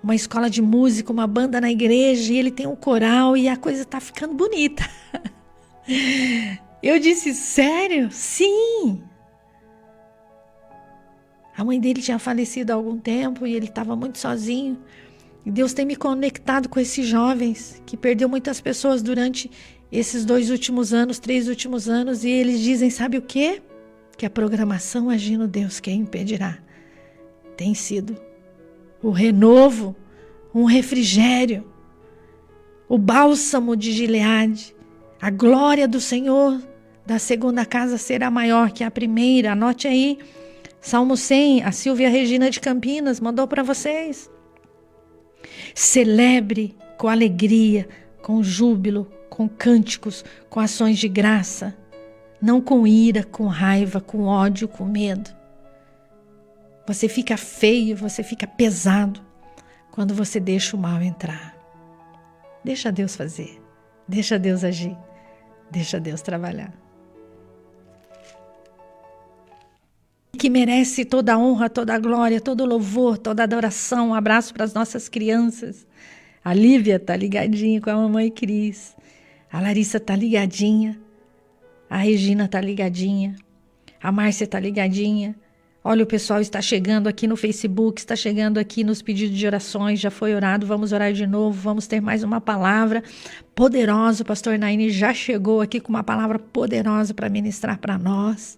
uma escola de música, uma banda na igreja, e ele tem um coral e a coisa está ficando bonita. Eu disse, sério? Sim! A mãe dele tinha falecido há algum tempo e ele estava muito sozinho. E Deus tem me conectado com esses jovens que perdeu muitas pessoas durante esses 2 últimos anos, 3 últimos anos, e eles dizem, sabe o quê? Que a programação agindo Deus, quem impedirá? Tem sido o renovo, um refrigério, o bálsamo de Gileade, a glória do Senhor da segunda casa será maior que a primeira. Anote aí, Salmo 100, a Silvia Regina de Campinas mandou para vocês. Celebre com alegria, com júbilo, com cânticos, com ações de graça, não com ira, com raiva, com ódio, com medo. Você fica feio, você fica pesado quando você deixa o mal entrar. Deixa Deus fazer, deixa Deus agir, deixa Deus trabalhar. Que merece toda a honra, toda a glória, todo o louvor, toda a adoração. Um abraço para as nossas crianças. A Lívia está ligadinha com a mamãe Cris. A Larissa está ligadinha. A Regina está ligadinha. A Márcia está ligadinha. Olha, o pessoal está chegando aqui no Facebook, está chegando aqui nos pedidos de orações, já foi orado, vamos orar de novo, vamos ter mais uma palavra poderosa. O pastor Naine já chegou aqui com uma palavra poderosa para ministrar para nós.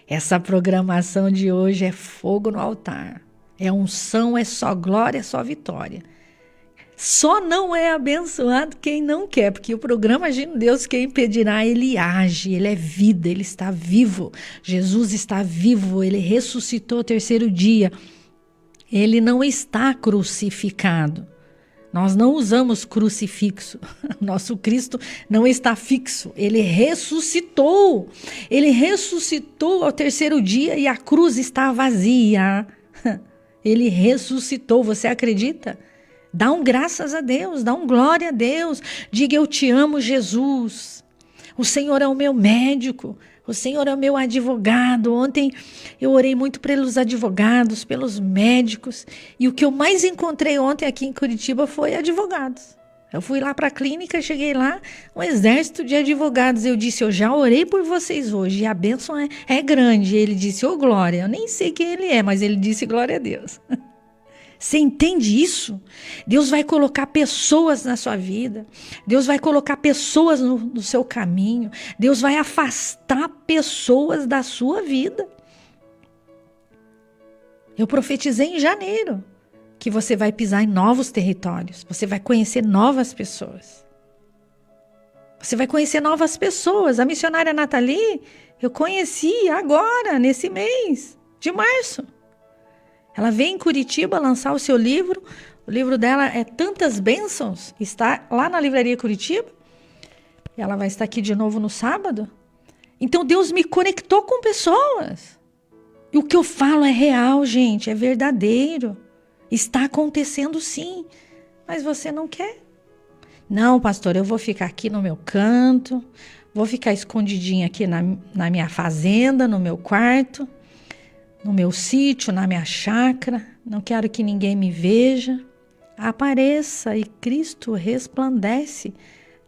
Essa programação de hoje é fogo no altar, é unção, é só glória, é só vitória. Só não é abençoado quem não quer, porque o programa Agindo Deus, quem impedirá, ele age, ele é vida, ele está vivo. Jesus está vivo, ele ressuscitou o 3º dia. Ele não está crucificado. Nós não usamos crucifixo. Nosso Cristo não está fixo. Ele ressuscitou. Ele ressuscitou ao 3º dia e a cruz está vazia. Ele ressuscitou. Você acredita? Dá um graças a Deus, dá um glória a Deus. Diga, eu te amo, Jesus. O Senhor é o meu médico. O Senhor é o meu advogado. Ontem eu orei muito pelos advogados, pelos médicos. E o que eu mais encontrei ontem aqui em Curitiba foi advogados. Eu fui lá para a clínica, cheguei lá, um exército de advogados. Eu disse, eu já orei por vocês hoje e a bênção é grande. Ele disse, ô glória, eu nem sei quem ele é, mas ele disse glória a Deus. Você entende isso? Deus vai colocar pessoas na sua vida. Deus vai colocar pessoas no seu caminho. Deus vai afastar pessoas da sua vida. Eu profetizei em janeiro que você vai pisar em novos territórios. Você vai conhecer novas pessoas. Você vai conhecer novas pessoas. A missionária Nathalie, eu conheci agora, nesse mês de março. Ela veio em Curitiba lançar o seu livro. O livro dela é Tantas Bênçãos. Está lá na Livraria Curitiba. E ela vai estar aqui de novo no sábado. Então Deus me conectou com pessoas. E o que eu falo é real, gente. É verdadeiro. Está acontecendo sim. Mas você não quer. Não, pastor, eu vou ficar aqui no meu canto. Vou ficar escondidinha aqui na minha fazenda, no meu quarto. No meu sítio, na minha chácara, não quero que ninguém me veja. apareça e Cristo resplandece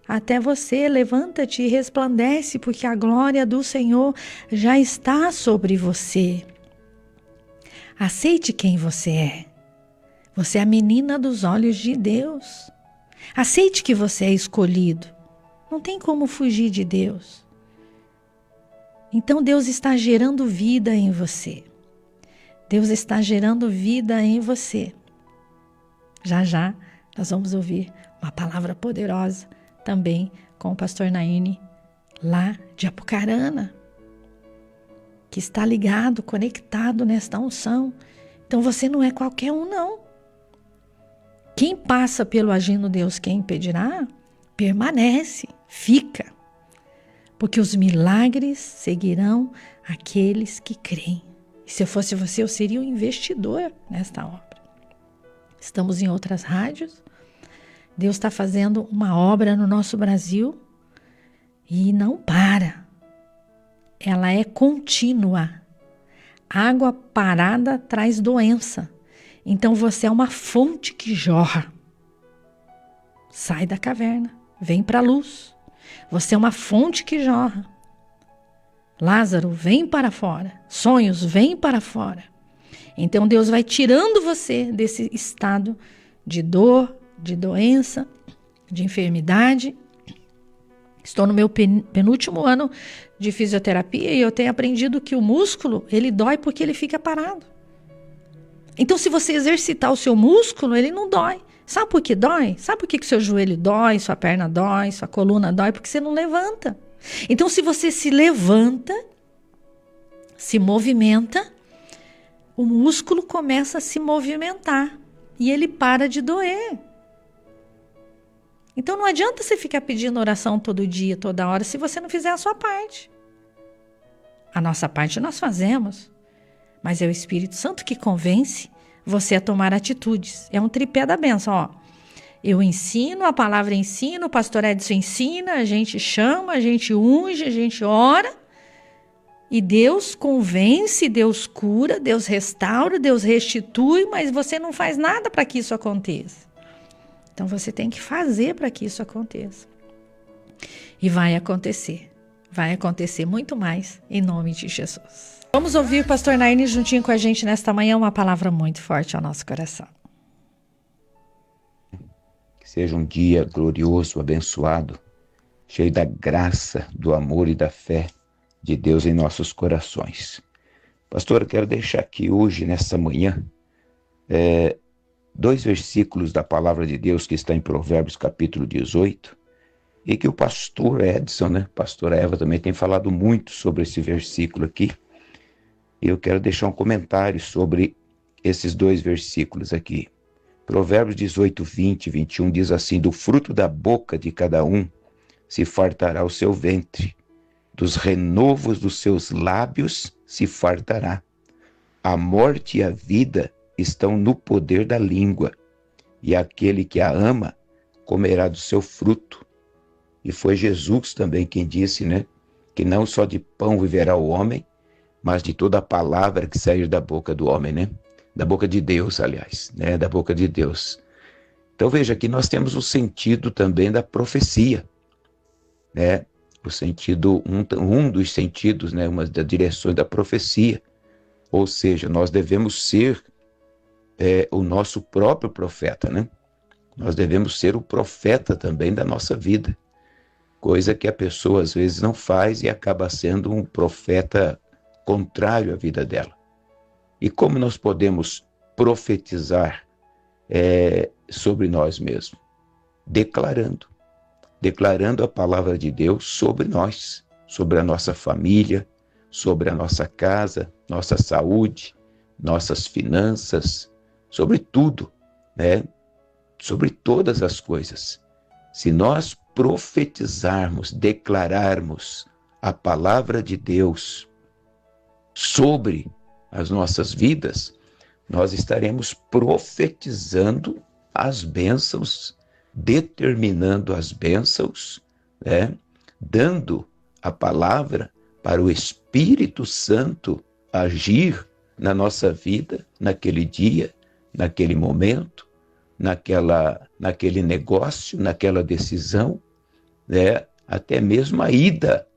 até você. Levanta-te e resplandece, porque a glória do Senhor já está sobre você. Aceite quem você é. Você é a menina dos olhos de Deus. Aceite que você é escolhido. Não tem como fugir de Deus. Então Deus está gerando vida em você. Deus está gerando vida em você. Já já nós vamos ouvir uma palavra poderosa também com o pastor Naine, lá de Apucarana, que está ligado, conectado nesta unção. Então você não é qualquer um, não. Quem passa pelo agindo Deus, quem impedirá, permanece, fica. Porque os milagres seguirão aqueles que creem. E se eu fosse você, eu seria um investidor nesta obra. Estamos em outras rádios. Deus está fazendo uma obra no nosso Brasil e não para. Ela é contínua. Água parada traz doença. Então você é uma fonte que jorra. Sai da caverna, vem para a luz. Você é uma fonte que jorra. Lázaro, vem para fora. Sonhos, vem para fora. Então Deus vai tirando você desse estado de dor, de doença, de enfermidade. Estou no meu penúltimo ano de fisioterapia e eu tenho aprendido que o músculo, ele dói porque ele fica parado. Então, se você exercitar o seu músculo, ele não dói. Sabe por que dói? Sabe por que o seu joelho dói, sua perna dói, sua coluna dói? Porque você não levanta. Então, se você se levanta, se movimenta, o músculo começa a se movimentar e ele para de doer. Então, não adianta você ficar pedindo oração todo dia, toda hora, se você não fizer a sua parte. A nossa parte nós fazemos. Mas é o Espírito Santo que convence você a tomar atitudes. É um tripé da bênção, ó. Eu ensino, a palavra ensina, o pastor Edson ensina, a gente chama, a gente unge, a gente ora. E Deus convence, Deus cura, Deus restaura, Deus restitui, mas você não faz nada para que isso aconteça. Então você tem que fazer para que isso aconteça. E vai acontecer muito mais em nome de Jesus. Vamos ouvir o pastor Naine juntinho com a gente nesta manhã, uma palavra muito forte ao nosso coração. Que seja um dia glorioso, abençoado, cheio da graça, do amor e da fé de Deus em nossos corações. Pastor, eu quero deixar aqui hoje, nessa manhã, 2 versículos da palavra de Deus que está em Provérbios capítulo 18, e que o pastor Edson, pastora Eva também tem falado muito sobre esse versículo aqui. Eu quero deixar um comentário sobre esses 2 versículos aqui. Provérbios 18, 20 e 21 diz assim: do fruto da boca de cada um se fartará o seu ventre, dos renovos dos seus lábios se fartará. A morte e a vida estão no poder da língua, e aquele que a ama comerá do seu fruto. E foi Jesus também quem disse, que não só de pão viverá o homem, mas de toda a palavra que sair da boca do homem, Da boca de Deus, aliás, Da boca de Deus. Então veja, aqui nós temos o sentido também da profecia, O sentido, um dos sentidos, uma das direções da profecia. Ou seja, nós devemos ser o nosso próprio profeta, Nós devemos ser o profeta também da nossa vida. Coisa que a pessoa às vezes não faz e acaba sendo um profeta contrário à vida dela. E como nós podemos profetizar sobre nós mesmos? Declarando a palavra de Deus sobre nós, sobre a nossa família, sobre a nossa casa, nossa saúde, nossas finanças, sobre tudo, sobre todas as coisas. Se nós profetizarmos, declararmos a palavra de Deus sobre as nossas vidas, nós estaremos profetizando as bênçãos, determinando as bênçãos, dando a palavra para o Espírito Santo agir na nossa vida, naquele dia, naquele momento, naquele negócio, naquela decisão, né? Até mesmo a ida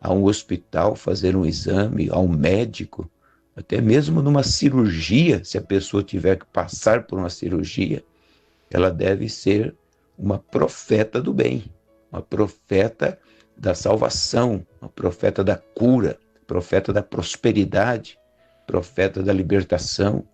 a um hospital, fazer um exame, a um médico, até mesmo numa cirurgia, se a pessoa tiver que passar por uma cirurgia, ela deve ser uma profeta do bem, uma profeta da salvação, uma profeta da cura, profeta da prosperidade, profeta da libertação.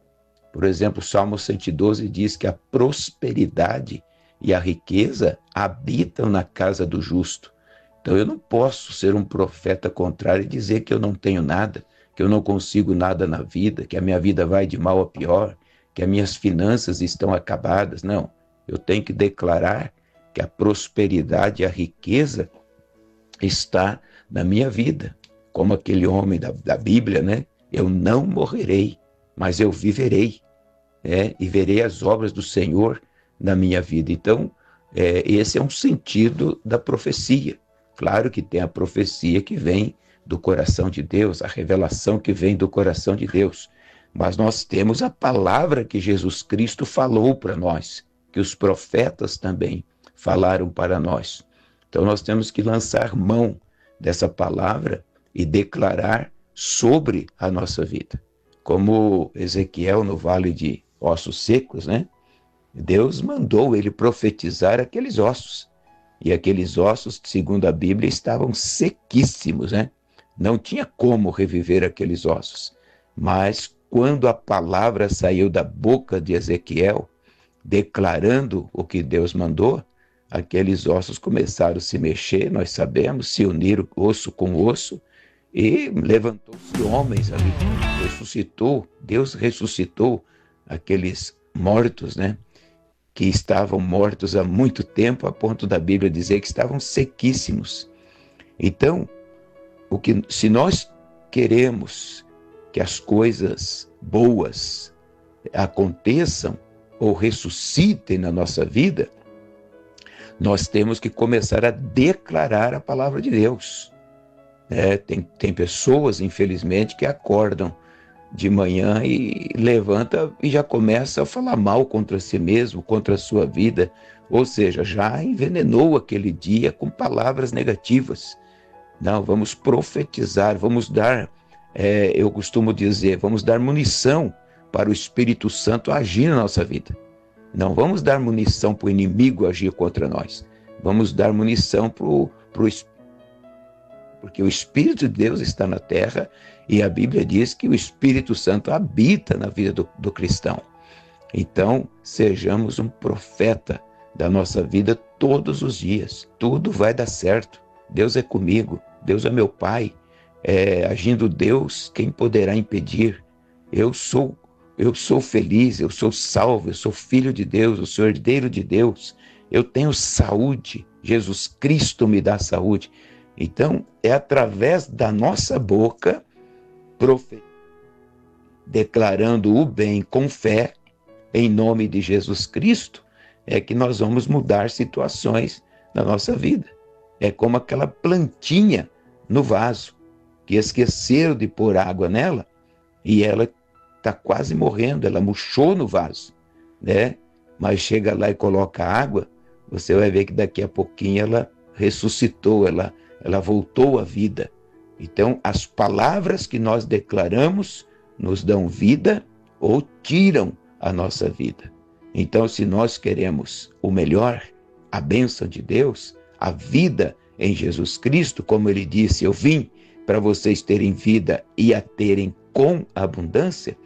Por exemplo, o Salmo 112 diz que a prosperidade e a riqueza habitam na casa do justo. Então eu não posso ser um profeta contrário e dizer que eu não tenho nada, que eu não consigo nada na vida, que a minha vida vai de mal a pior, que as minhas finanças estão acabadas. Não, eu tenho que declarar que a prosperidade e a riqueza está na minha vida. Como aquele homem da Bíblia, né? Eu não morrerei, mas eu viverei, e verei as obras do Senhor na minha vida. Então, esse é um sentido da profecia. Claro que tem a profecia que vem do coração de Deus, a revelação que vem do coração de Deus. Mas nós temos a palavra que Jesus Cristo falou para nós, que os profetas também falaram para nós. Então nós temos que lançar mão dessa palavra e declarar sobre a nossa vida. Como Ezequiel no vale de ossos secos, né? Deus mandou ele profetizar aqueles ossos. E aqueles ossos, segundo a Bíblia, estavam sequíssimos, né? Não tinha como reviver aqueles ossos. Mas quando a palavra saiu da boca de Ezequiel, declarando o que Deus mandou, aqueles ossos começaram a se mexer, nós sabemos, se uniram osso com osso, e levantou-se homens ali, Deus ressuscitou aqueles mortos, né? Que estavam mortos há muito tempo, a ponto da Bíblia dizer que estavam sequíssimos. Então, se nós queremos que as coisas boas aconteçam ou ressuscitem na nossa vida, nós temos que começar a declarar a palavra de Deus. Tem pessoas, infelizmente, que acordam de manhã e levanta e já começa a falar mal contra si mesmo, contra a sua vida, ou seja, já envenenou aquele dia com palavras negativas. Não, vamos profetizar, vamos dar, eu costumo dizer, vamos dar munição para o Espírito Santo agir na nossa vida. Não vamos dar munição para o inimigo agir contra nós, vamos dar munição para o Espírito, porque o Espírito de Deus está na terra e a Bíblia diz que o Espírito Santo habita na vida do cristão. Então, sejamos um profeta da nossa vida todos os dias. Tudo vai dar certo. Deus é comigo, Deus é meu Pai. Agindo Deus, quem poderá impedir? Eu sou feliz, eu sou salvo, eu sou filho de Deus, eu sou herdeiro de Deus. Eu tenho saúde, Jesus Cristo me dá saúde. Então, é através da nossa boca, declarando o bem com fé, em nome de Jesus Cristo, é que nós vamos mudar situações na nossa vida. É como aquela plantinha no vaso, que esqueceram de pôr água nela, e ela está quase morrendo, ela murchou no vaso, né? Mas chega lá e coloca água, você vai ver que daqui a pouquinho ela ressuscitou, ela voltou à vida. Então, as palavras que nós declaramos nos dão vida ou tiram a nossa vida. Então, se nós queremos o melhor, a bênção de Deus, a vida em Jesus Cristo, como ele disse, eu vim para vocês terem vida e a terem com abundância,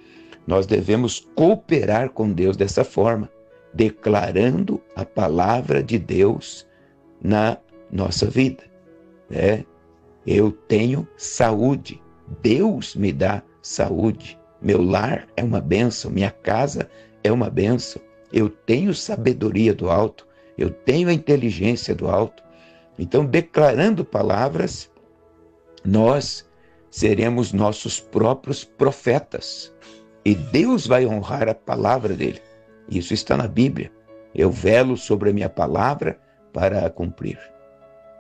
nós devemos cooperar com Deus dessa forma, declarando a palavra de Deus na nossa vida. Eu tenho saúde, Deus me dá saúde, meu lar é uma bênção, minha casa é uma bênção, eu tenho sabedoria do alto, eu tenho a inteligência do alto. Então, declarando palavras, nós seremos nossos próprios profetas e Deus vai honrar a palavra dele. Isso está na Bíblia. Eu velo sobre a minha palavra para a cumprir.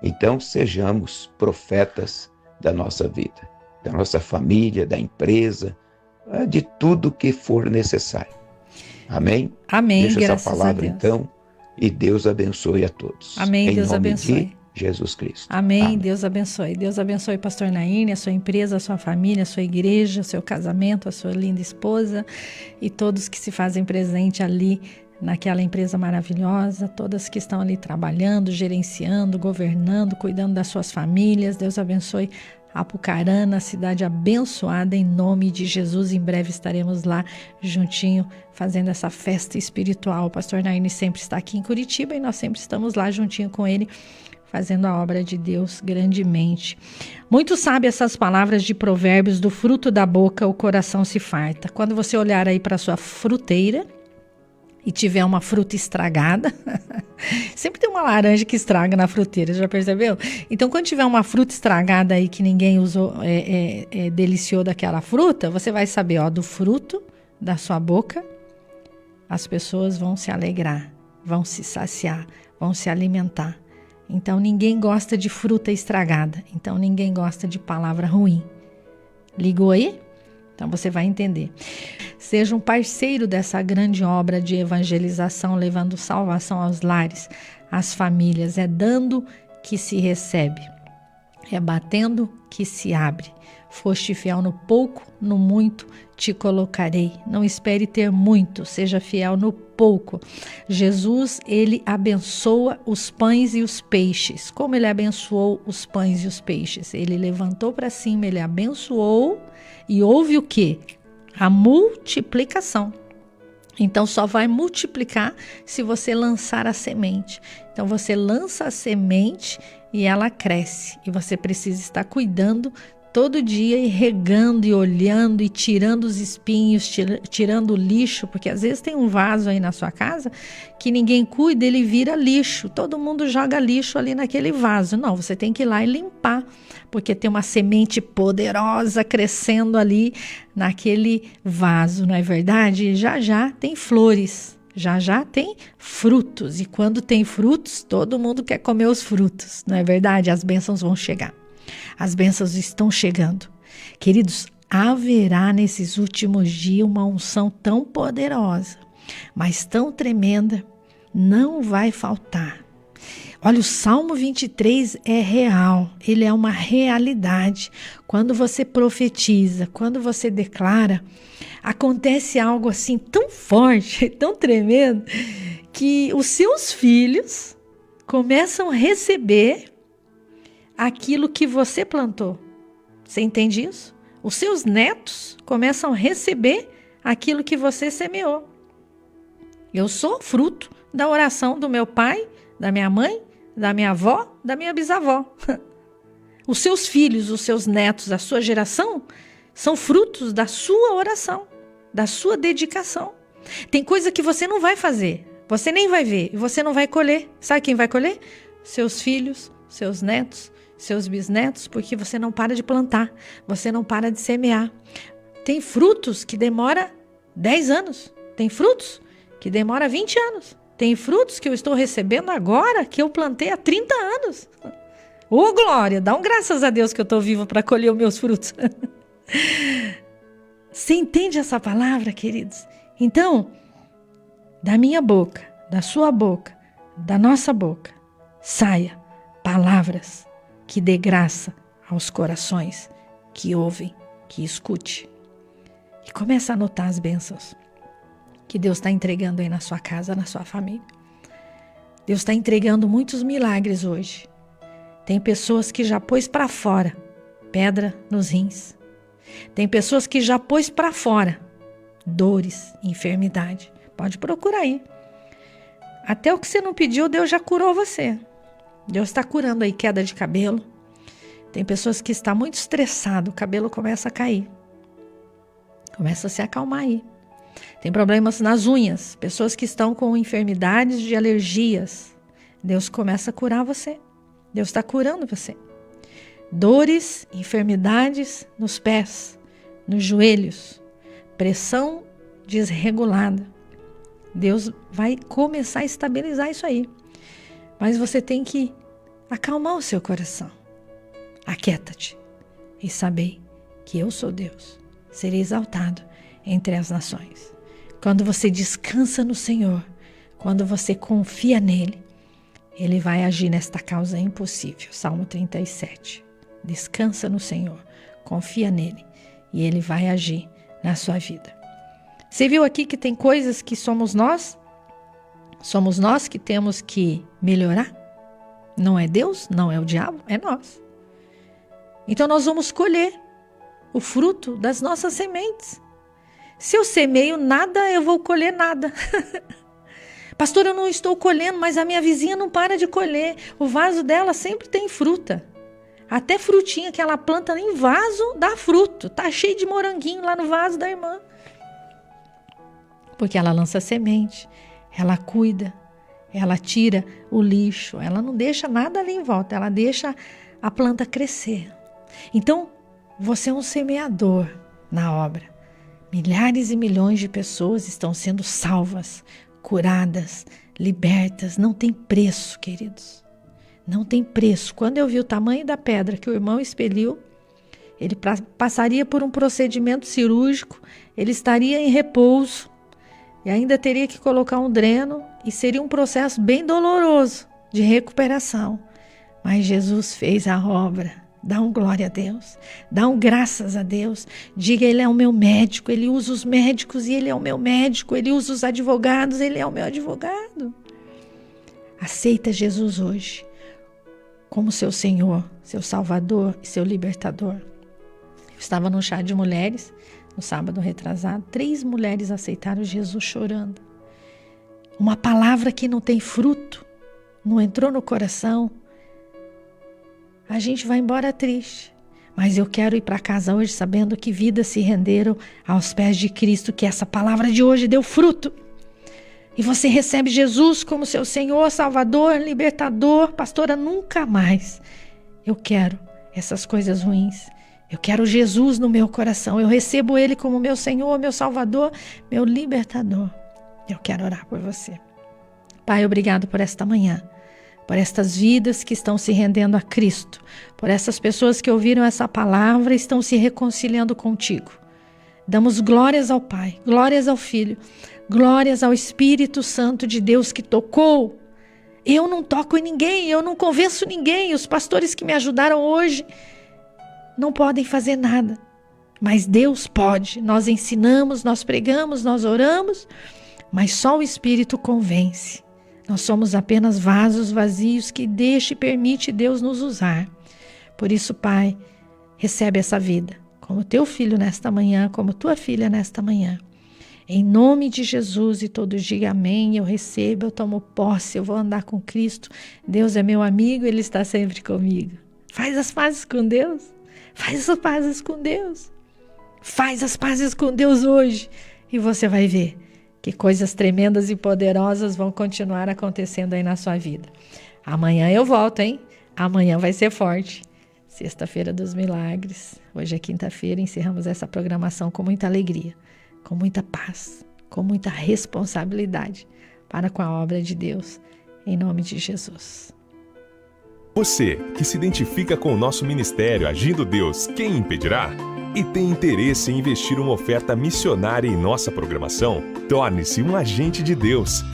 Então, sejamos profetas da nossa vida, da nossa família, da empresa, de tudo que for necessário. Amém? Amém, Deixa graças essa palavra a Deus. então, e Deus abençoe a todos. Amém, em Deus nome abençoe. de Jesus Cristo. Amém, Deus abençoe. Deus abençoe pastor Naine, a sua empresa, a sua família, a sua igreja, o seu casamento, a sua linda esposa e todos que se fazem presente ali naquela empresa maravilhosa, todas que estão ali trabalhando, gerenciando, governando, cuidando das suas famílias. Deus abençoe Apucarana, cidade abençoada, em nome de Jesus. Em breve estaremos lá juntinho fazendo essa festa espiritual. O pastor Naine sempre está aqui em Curitiba e nós sempre estamos lá juntinho com ele, fazendo a obra de Deus grandemente. Muito sabe essas palavras de Provérbios: do fruto da boca o coração se farta. Quando você olhar aí para a sua fruteira e tiver uma fruta estragada, sempre tem uma laranja que estraga na fruteira, já percebeu? Então, quando tiver uma fruta estragada aí que ninguém usou, deliciou daquela fruta, você vai saber, ó, do fruto da sua boca, as pessoas vão se alegrar, vão se saciar, vão se alimentar. Então, ninguém gosta de fruta estragada, então ninguém gosta de palavra ruim. Ligou aí? Então você vai entender. Seja um parceiro dessa grande obra de evangelização, levando salvação aos lares, às famílias. É dando que se recebe, é batendo que se abre. Foste fiel no pouco, no muito te colocarei. Não espere ter muito, seja fiel no pouco. Jesus, ele abençoa os pães e os peixes. Como ele abençoou os pães e os peixes? Ele levantou para cima, ele abençoou e houve o quê? A multiplicação. Então só vai multiplicar se você lançar a semente. Então você lança a semente e ela cresce. E você precisa estar cuidando todo dia e regando e olhando e tirando os espinhos, tirando o lixo, porque às vezes tem um vaso aí na sua casa que ninguém cuida, ele vira lixo. Todo mundo joga lixo ali naquele vaso. Não, você tem que ir lá e limpar, porque tem uma semente poderosa crescendo ali naquele vaso, não é verdade? Já já tem flores, já já tem frutos. E quando tem frutos, todo mundo quer comer os frutos, não é verdade? As bênçãos vão chegar. As bênçãos estão chegando. Queridos, haverá nesses últimos dias uma unção tão poderosa, mas tão tremenda, não vai faltar. Olha, o Salmo 23 é real, ele é uma realidade. Quando você profetiza, quando você declara, acontece algo assim tão forte, tão tremendo, que os seus filhos começam a receber aquilo que você plantou. Você entende isso? Os seus netos começam a receber aquilo que você semeou. Eu sou fruto da oração do meu pai, da minha mãe, da minha avó, da minha bisavó. Os seus filhos, os seus netos, a sua geração são frutos da sua oração, da sua dedicação. Tem coisa que você não vai fazer, você nem vai ver e você não vai colher. Sabe quem vai colher? Seus filhos, seus netos, seus bisnetos, porque você não para de plantar, você não para de semear. Tem frutos que demora 10 anos, tem frutos que demora 20 anos, tem frutos que eu estou recebendo agora que eu plantei há 30 anos. Ô glória, dá graças a Deus que eu estou vivo para colher os meus frutos. Você entende essa palavra, queridos? Então, da minha boca, da sua boca, da nossa boca, saia palavras que dê graça aos corações que ouvem, que escute. E comece a anotar as bênçãos que Deus está entregando aí na sua casa, na sua família. Deus está entregando muitos milagres hoje. Tem pessoas que já pôs para fora pedra nos rins. Tem pessoas que já pôs para fora dores, enfermidade. Pode procurar aí. Até o que você não pediu, Deus já curou você. Deus está curando aí queda de cabelo. Tem pessoas que estão muito estressadas, o cabelo começa a cair. Começa a se acalmar aí. Tem problemas nas unhas, pessoas que estão com enfermidades de alergias. Deus começa a curar você. Deus está curando você. Dores, enfermidades nos pés, nos joelhos, pressão desregulada. Deus vai começar a estabilizar isso aí. Mas você tem que acalmar o seu coração. Aquieta-te e sabei que eu sou Deus. Serei exaltado entre as nações. Quando você descansa no Senhor, quando você confia nele, ele vai agir nesta causa impossível. Salmo 37. Descansa no Senhor, confia nele e ele vai agir na sua vida. Você viu aqui que tem coisas que somos nós? Somos nós que temos que melhorar? Não é Deus, não é o diabo, é nós. Então nós vamos colher o fruto das nossas sementes. Se eu semeio nada, eu vou colher nada. Pastor, eu não estou colhendo, mas a minha vizinha não para de colher. O vaso dela sempre tem fruta. Até frutinha que ela planta em vaso dá fruto. Tá cheio de moranguinho lá no vaso da irmã. Porque ela lança semente, ela cuida, ela tira o lixo, ela não deixa nada ali em volta, ela deixa a planta crescer. Então, você é um semeador na obra. Milhares e milhões de pessoas estão sendo salvas, curadas, libertas. Não tem preço, queridos. Não tem preço. Quando eu vi o tamanho da pedra que o irmão expeliu, ele passaria por um procedimento cirúrgico, ele estaria em repouso e ainda teria que colocar um dreno e seria um processo bem doloroso de recuperação. Mas Jesus fez a obra. Dá um glória a Deus, dá um graças a Deus, diga, ele é o meu médico, ele usa os médicos e ele é o meu médico, ele usa os advogados, ele é o meu advogado. Aceita Jesus hoje como seu Senhor, seu Salvador e seu Libertador. Eu estava num chá de mulheres, no sábado retrasado, 3 mulheres aceitaram Jesus chorando. Uma palavra que não tem fruto, não entrou no coração, a gente vai embora triste, mas eu quero ir para casa hoje sabendo que vidas se renderam aos pés de Cristo, que essa palavra de hoje deu fruto. E você recebe Jesus como seu Senhor, Salvador, Libertador. Pastora, nunca mais eu quero essas coisas ruins. Eu quero Jesus no meu coração. Eu recebo Ele como meu Senhor, meu Salvador, meu Libertador. Eu quero orar por você. Pai, obrigado por esta manhã. Por estas vidas que estão se rendendo a Cristo, por essas pessoas que ouviram essa palavra e estão se reconciliando contigo. Damos glórias ao Pai, glórias ao Filho, glórias ao Espírito Santo de Deus que tocou. Eu não toco em ninguém, eu não convenço ninguém, os pastores que me ajudaram hoje não podem fazer nada, mas Deus pode. Nós ensinamos, nós pregamos, nós oramos, mas só o Espírito convence. Nós somos apenas vasos vazios que deixa e permite Deus nos usar. Por isso, Pai, recebe essa vida como teu filho nesta manhã, como tua filha nesta manhã. Em nome de Jesus, e todos digam amém, eu recebo, eu tomo posse, eu vou andar com Cristo. Deus é meu amigo, Ele está sempre comigo. Faz as pazes com Deus. Faz as pazes com Deus. Faz as pazes com Deus hoje e você vai ver que coisas tremendas e poderosas vão continuar acontecendo aí na sua vida. Amanhã eu volto, hein? Amanhã vai ser forte. Sexta-feira dos milagres. Hoje é quinta-feira, encerramos essa programação com muita alegria, com muita paz, com muita responsabilidade para com a obra de Deus, em nome de Jesus. Você que se identifica com o nosso ministério Agindo Deus, quem impedirá? E tem interesse em investir uma oferta missionária em nossa programação? Torne-se um agente de Deus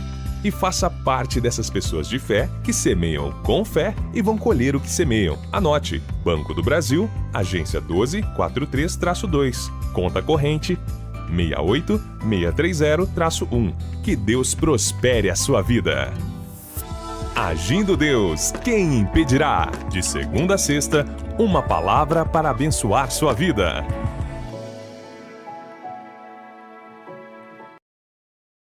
e faça parte dessas pessoas de fé que semeiam com fé e vão colher o que semeiam. Anote: Banco do Brasil, agência 1243-2, conta corrente 68630-1. Que Deus prospere a sua vida. Agindo Deus, quem impedirá? De segunda a sexta, uma palavra para abençoar sua vida.